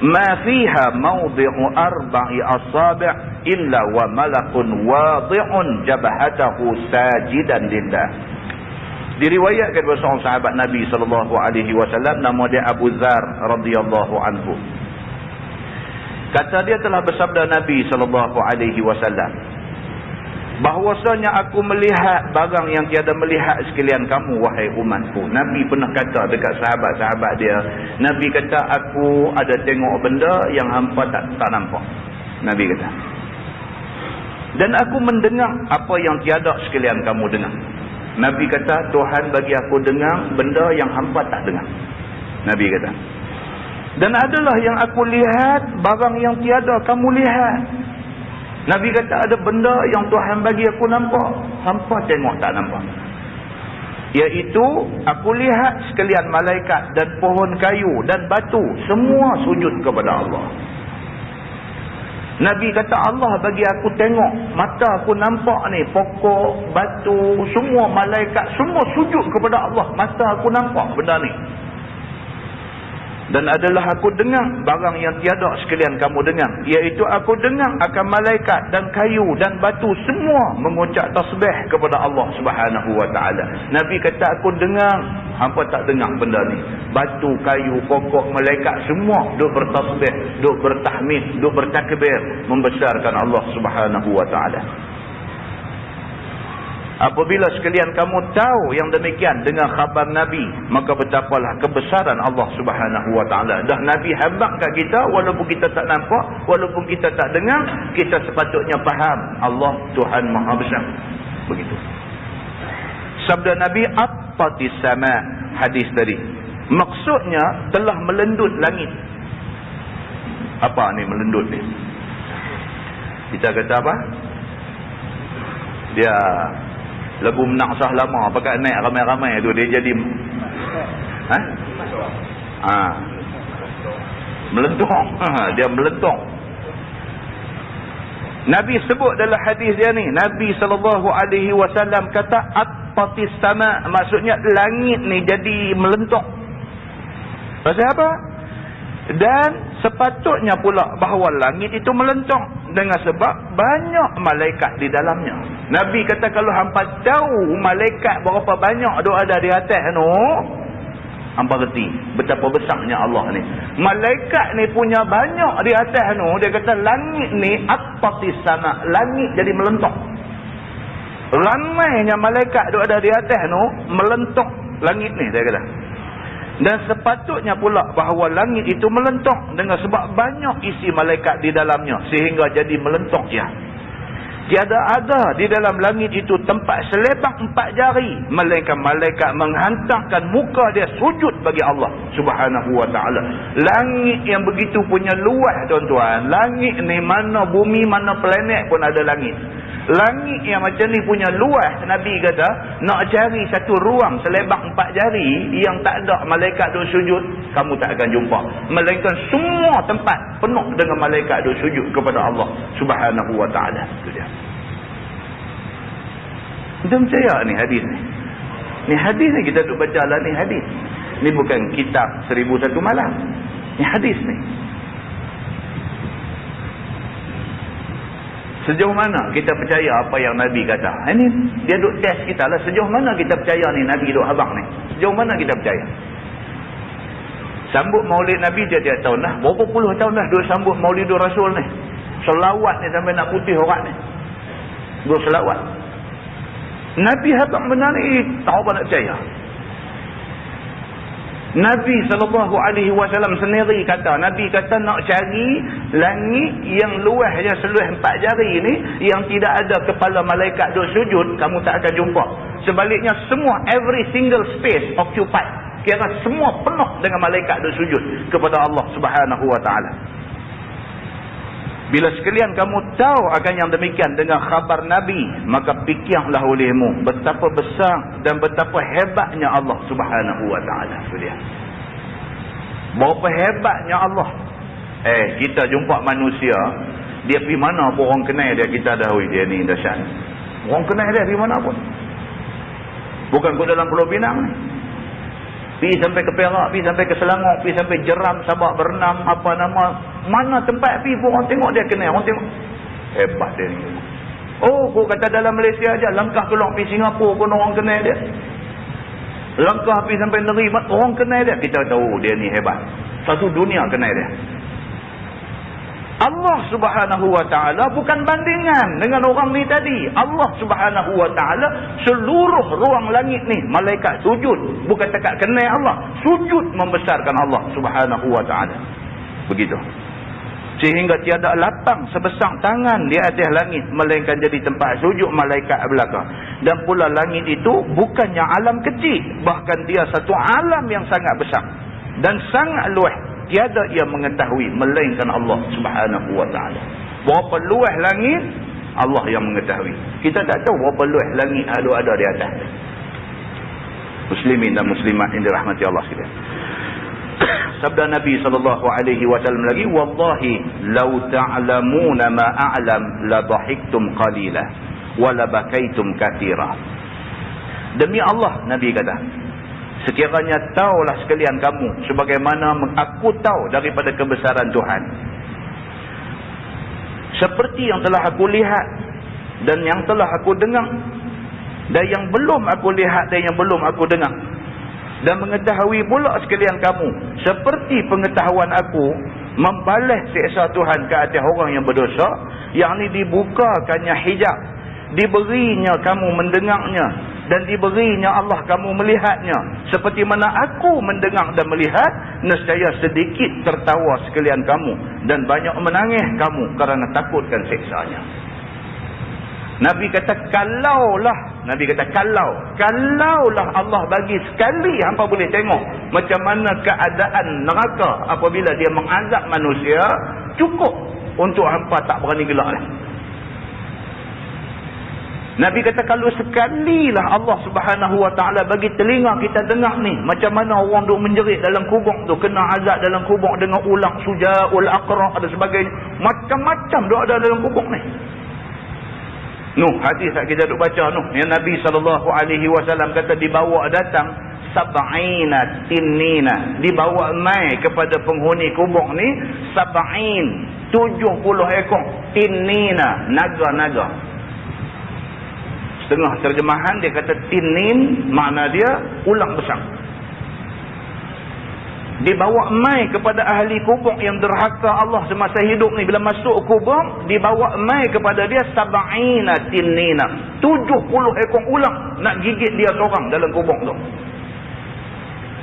ma fiha mawdi'u 4 asabi' illa wa malakun wadi'un jabhatahu sajidan lillah. Diriwayatkan oleh seorang sahabat Nabi sallallahu alaihi wasallam, nama dia Abu Dzar radhiyallahu anhu. Kata dia telah bersabda Nabi sallallahu alaihi wasallam, bahwasanya aku melihat barang yang tiada melihat sekalian kamu wahai umatku. Nabi pernah kata dekat sahabat-sahabat dia, Nabi kata aku ada tengok benda yang hampa tak nampak. Nabi kata, dan aku mendengar apa yang tiada sekalian kamu dengar. Nabi kata, Tuhan bagi aku dengar benda yang hampa tak dengar. Nabi kata, dan adalah yang aku lihat barang yang tiada kamu lihat. Nabi kata, ada benda yang Tuhan bagi aku nampak, hampa tengok tak nampak. Iaitu aku lihat sekalian malaikat dan pohon kayu dan batu semua sujud kepada Allah. Nabi kata, Allah bagi aku tengok, mata aku nampak ni, pokok, batu, semua malaikat, semua sujud kepada Allah. Mata aku nampak benda ni. Dan adalah aku dengar barang yang tiada sekalian kamu dengar. Iaitu aku dengar akan malaikat dan kayu dan batu semua mengucap tasbih kepada Allah Subhanahu wa ta'ala. Nabi kata, aku dengar, hampa tak dengar benda ni. Batu, kayu, pokok, malaikat semua duk bertasbih, duk bertahmid, duk bertakbir, membesarkan Allah Subhanahu wa ta'ala. Apabila sekalian kamu tahu yang demikian dengan khabar Nabi, maka betapalah kebesaran Allah Subhanahu wa ta'ala. Dah Nabi habaq kat kita, walaupun kita tak nampak, walaupun kita tak dengar, kita sepatutnya faham Allah Tuhan Maha Besar. Begitu. Sabda Nabi, attatis sama, hadis tadi. Maksudnya telah melendut langit. Apa ni melendut ni? Kita kata apa? Dia lebu menaksah lama, pakai naik ramai-ramai tu dia jadi melentong. Dia melentong. Nabi sebut dalam hadis dia ni, Nabi SAW kata at-tatis sama, maksudnya langit ni jadi melentong. Pasal apa? Dan sepatutnya pula bahawa langit itu melentong dengan sebab banyak malaikat di dalamnya. Nabi kata kalau hampa tahu malaikat berapa banyak dia ada di atas tu, hampa reti betapa besarnya Allah ni. Malaikat ni punya banyak di atas tu, dia kata langit ni at-tatis sama, langit jadi melentong. Ramainya malaikat dia ada di atas tu, melentong langit ni, dia kata. Dan sepatutnya pula bahawa langit itu melentong dengan sebab banyak isi malaikat di dalamnya sehingga jadi melentong dia. Tiada ada di dalam langit itu tempat selebar 4 jari melainkan malaikat menghantarkan muka dia sujud bagi Allah Subhanahu wa ta'ala. Langit yang begitu punya luas, tuan-tuan. Langit ni mana bumi, mana planet pun ada langit. Langit yang macam ni punya luas, Nabi kata nak cari satu ruang selebar 4 jari yang tak ada malaikat duk sujud, kamu tak akan jumpa. Melainkan semua tempat penuh dengan malaikat duk sujud kepada Allah Subhanahu wa ta'ala. Itu dia. Kita percaya ni hadis ni. Ni hadis ni kita duk baca lah, ni hadis. Ni bukan kitab 1001 malam. Ni hadis ni. Sejauh mana kita percaya apa yang Nabi kata? Ini dia duk test kita lah. Sejauh mana kita percaya ni Nabi duk habaq ni? Sejauh mana kita percaya? Sambut maulid Nabi tiap-tiap tahun dah. Berapa puluh tahun dah duk sambut maulidur Rasul ni. Selawat ni sampai nak putih orang ni. Duk selawat. Nabi habaq benar ni, tahu apa nak percaya? Nabi SAW sendiri kata, Nabi kata nak cari langit yang luasnya seluas 4 jari ni, yang tidak ada kepala malaikat duk sujud, kamu tak akan jumpa. Sebaliknya semua, every single space occupied, kira semua penuh dengan malaikat duk sujud kepada Allah Subhanahu wa ta'ala. Bila sekalian kamu tahu akan yang demikian dengan khabar Nabi, maka fikirlah olehmu betapa besar dan betapa hebatnya Allah Subhanahu wa ta'ala. Berapa hebatnya Allah. Kita jumpa manusia, dia pergi mana pun orang kenal dia, kita dah, dia ni dahsyat. Orang kenal dia pergi mana pun. Bukan ke dalam Pulau Pinang ni. Pergi sampai ke Perak, pergi sampai ke Selangor, pergi sampai Jeram, Sabak, Bernam, apa nama, mana tempat pergi pun orang tengok dia kenal, orang tengok. Hebat dia ni. Oh, kau kata dalam Malaysia aja, langkah keluar pergi Singapura pun orang kenal dia. Langkah pergi sampai negeri, orang kenal dia. Kita tahu dia ni hebat. Satu dunia kenal dia. Allah Subhanahu wa ta'ala bukan bandingan dengan orang ni tadi. Allah Subhanahu wa ta'ala seluruh ruang langit ni malaikat sujud. Bukan dekat kenal Allah, sujud membesarkan Allah Subhanahu wa ta'ala. Begitu. Sehingga tiada lapang sebesar tangan di atas langit melainkan jadi tempat sujud malaikat belaka. Dan pula langit itu bukannya alam kecil, bahkan dia satu alam yang sangat besar dan sangat luas. Tiada ia mengetahui melainkan Allah Subhanahu wa ta'ala. Berapa luas langit, Allah yang mengetahui. Kita tak tahu berapa luas langit ada di atas. Muslimin dan muslimat yang dirahmati Allah sekalian. Sabda Nabi SAW lagi, wallahi law ta'lamuna ma a'lam la dhahiktum qalila wa la bakaitum katsira. Demi Allah, Nabi kata, sekiranya tahulah sekalian kamu sebagaimana aku tahu daripada kebesaran Tuhan, seperti yang telah aku lihat dan yang telah aku dengar dan yang belum aku lihat dan yang belum aku dengar, dan mengetahui pula sekalian kamu seperti pengetahuan aku membalas siksa Tuhan ke atas orang yang berdosa, yakni dibukakannya hijab diberinya kamu mendengarnya, dan diberinya Allah kamu melihatnya. Seperti mana aku mendengar dan melihat, nescaya sedikit tertawa sekalian kamu, dan banyak menangis kamu kerana takutkan siksanya. Nabi kata kalaulah Allah bagi sekali hampa boleh tengok macam mana keadaan neraka apabila dia mengazab manusia, cukup untuk hampa tak berani gelak lah. Nabi kata kalau sekalilah Allah Subhanahu Wa Taala bagi telinga kita dengar ni macam mana orang duk menjerit dalam kubur tu, kena azab dalam kubur dengan ulang sujaul aqra dan sebagainya, macam-macam duk ada dalam kubur ni. Hadis yang kita duk baca yang Nabi SAW kata dibawa datang sab'ina tinnina, dibawa mai kepada penghuni kubur ni 70 ekor tinnina, naga-naga. Setengah terjemahan dia kata tinin, makna dia ulang besar. Dibawa mai kepada ahli kubur yang derhaka Allah semasa hidup ni, bila masuk kubur dibawa mai kepada dia sab'ina tinnina, 70 ekor ulang nak gigit dia seorang dalam kubur tu.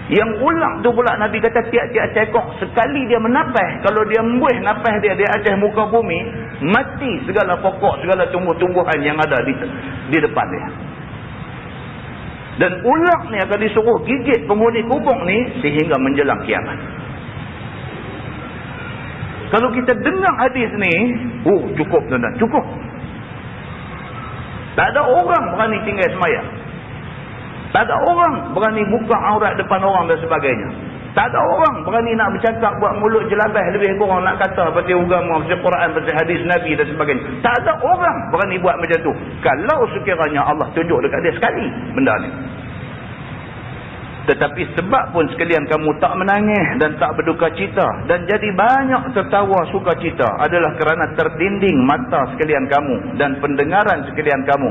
Yang ulang tu pula Nabi kata tiap-tiap ekor sekali dia menapah, kalau dia embuih napah dia di atas muka bumi, mati segala pokok, segala tumbuh-tumbuhan yang ada di depan dia. Dan ulang ni akan disuruh gigit penghuni kubur ni sehingga menjelang kiamat. Kalau kita dengar hadis ni, cukup tuan-tuan, cukup. Tak ada orang berani tinggal semayang. Tak ada orang berani buka aurat depan orang dan sebagainya. Tak ada orang berani nak bercakap buat mulut jelabah lebih kurang nak kata pasal agama, pasal Quran, pasal hadis Nabi dan sebagainya. Tak ada orang berani buat macam tu. Kalau sekiranya Allah tunjuk dekat dia sekali benda ni. Tetapi sebab pun sekalian kamu tak menangis dan tak berduka cita dan jadi banyak tertawa suka cita adalah kerana terdinding mata sekalian kamu dan pendengaran sekalian kamu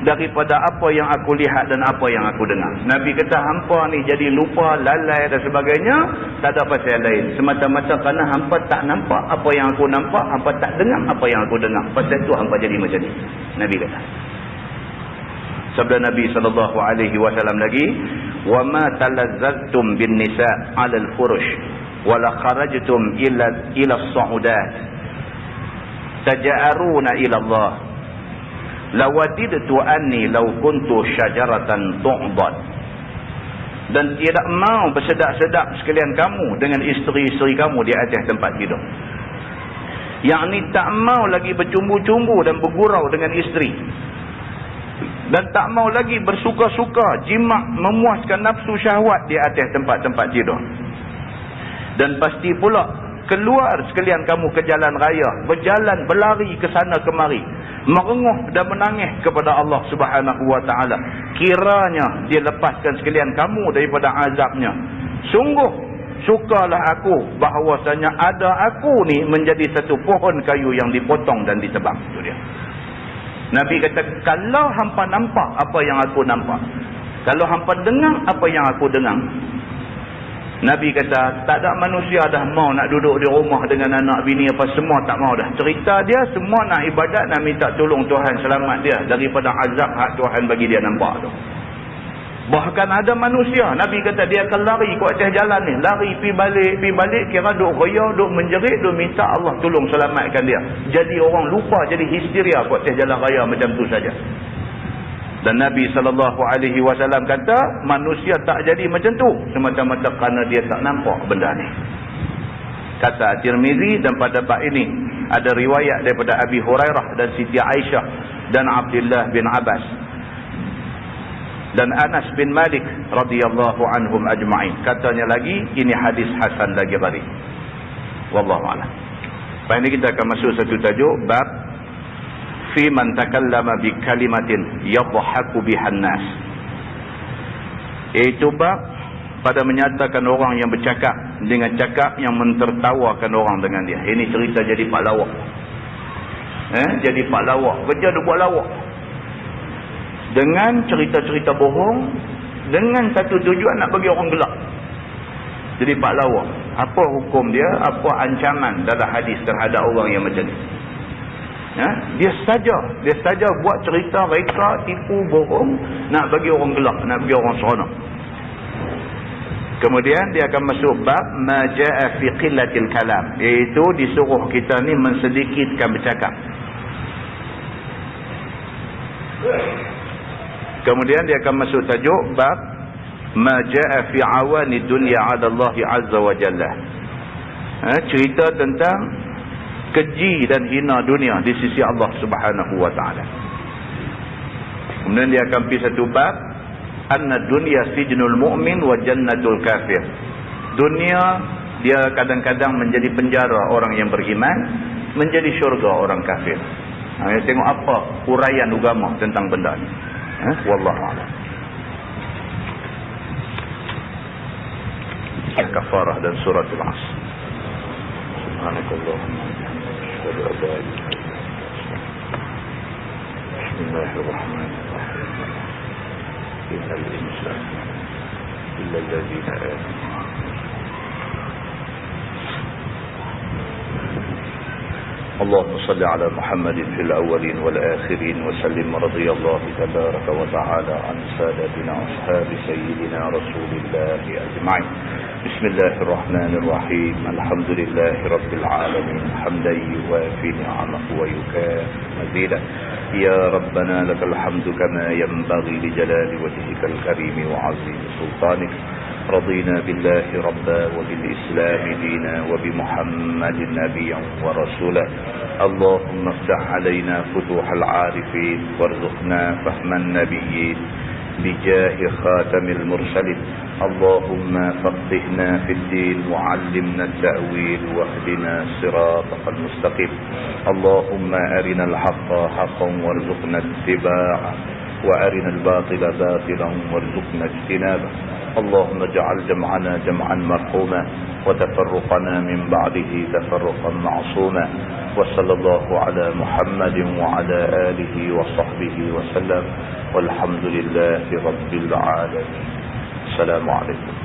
daripada apa yang aku lihat dan apa yang aku dengar. Nabi kata hampa ni jadi lupa, lalai dan sebagainya, tak ada pasal lain. Semata-mata kerana hampa tak nampak apa yang aku nampak, hampa tak dengar apa yang aku dengar. Pasal tu hampa jadi macam ni. Nabi kata. Sabda Nabi SAW lagi, wa ma talazzaztum bin nisa 'ala al-furush wa la kharajtum ila as-sa'udat taj'aruna ila Allah lawadidtu anni law kuntu syajaratan tu'bad. Dan tidak mau bersedap-sedap sekalian kamu dengan isteri-isteri kamu di atas tempat tidur. Yang ni tak mau lagi bercumbu-cumbu dan bergurau dengan isteri. Dan tak mau lagi bersuka-suka jimat memuaskan nafsu syahwat di atas tempat-tempat tidur. Dan pasti pula keluar sekalian kamu ke jalan raya, berjalan berlari ke sana kemari, merenguh dan menangis kepada Allah Subhanahu Wa Taala. Kiranya dia lepaskan sekalian kamu daripada azabnya. Sungguh sukalah aku bahawasanya ada aku ni menjadi satu pohon kayu yang dipotong dan ditebang. Itu dia. Nabi kata kalau hampa nampak apa yang aku nampak, kalau hampa dengar apa yang aku dengar, Nabi kata tak ada manusia dah mau nak duduk di rumah dengan anak bini apa semua, tak mau dah. Cerita dia semua nak ibadat, nak minta tolong Tuhan selamat dia daripada azab hak Tuhan bagi dia nampak tu. Bahkan ada manusia, Nabi kata dia akan lari ke atas jalan ni, lari pi balik, kira duk roya, duk menjerit, duk minta Allah tolong selamatkan dia. Jadi orang lupa, jadi histeria ke atas jalan raya macam tu saja. Dan Nabi SAW kata manusia tak jadi macam tu semata-mata kerana dia tak nampak benda ni. Kata Tirmizi, dan pada bab ini ada riwayat daripada Abi Hurairah dan Siti Aisyah dan Abdullah bin Abbas dan Anas bin Malik radhiyallahu anhum ajma'in. Katanya lagi ini hadis hasan lagi tadi. Wallahu a'lam. Lepas ini kita akan masuk satu tajuk bab fi man takallama bi kalimatin yadhahaku bihan nas. Iaitu bab pada menyatakan orang yang bercakap dengan cakap yang mentertawakan orang dengan dia. Ini cerita jadi pak lawak. Jadi pak lawak, kerja dia buat lawak. Dengan cerita-cerita bohong, dengan satu tujuan nak bagi orang gelak. Jadi pak lawak. Apa hukum dia, apa ancaman dalam hadis terhadap orang yang macam ni? Dia saja buat cerita reka, tipu, bohong, nak bagi orang gelak, nak bagi orang seronok. Kemudian dia akan masuk bab ma jaa fi qillatil kalam, iaitu disuruh kita ni mensedikitkan bercakap. Kemudian dia akan masuk tajuk bab ma jaa fi awani dunya 'ala Allah azza wa jalla. Cerita tentang keji dan hina dunia di sisi Allah Subhanahu wa taala. Kemudian dia akan pergi satu bab anna dunya sijnul mu'min wa jannatul kafir. Dunia dia kadang-kadang menjadi penjara orang yang beriman, menjadi syurga orang kafir. Tengok apa uraian agama tentang benda ni. Wallahu a'lam. Kafarah dan suratul Asr. Subhanakallahumma wa bihamdika asyhadu an la ilaha illa anta. Bismillahirrahmanirrahim. Innal insana illa alladhina amanu. اللهم صل على محمد في الأولين والآخرين وسلم. رضي الله تبارك وتعالى عن سادتنا أصحاب سيدنا رسول الله أجمعين. بسم الله الرحمن الرحيم. الحمد لله رب العالمين حمدا يوافي نعمه ويكافئ مزيدا. يا ربنا لك الحمد كما ينبغي لجلال وجهك الكريم وعظيم سلطانك. رضينا بالله ربا وبالإسلام دينا وبمحمد نبيا ورسولا. اللهم افتح علينا فتوح العارفين وارزقنا فهم النبيين بجاه خاتم المرسلين. اللهم فقهنا في الدين وعلمنا التأويل واهدنا صراطك المستقيم. اللهم أرنا الحق حقا وارزقنا اتباعه وأرنا الباطل باطلا وارزقنا اجتنابه. اللهم اجعل جمعنا جمعا مرحوما وتفرقنا من بعده تفرقا معصوما. وصلى الله على محمد وعلى آله وصحبه وسلم والحمد لله رب العالمين. السلام عليكم.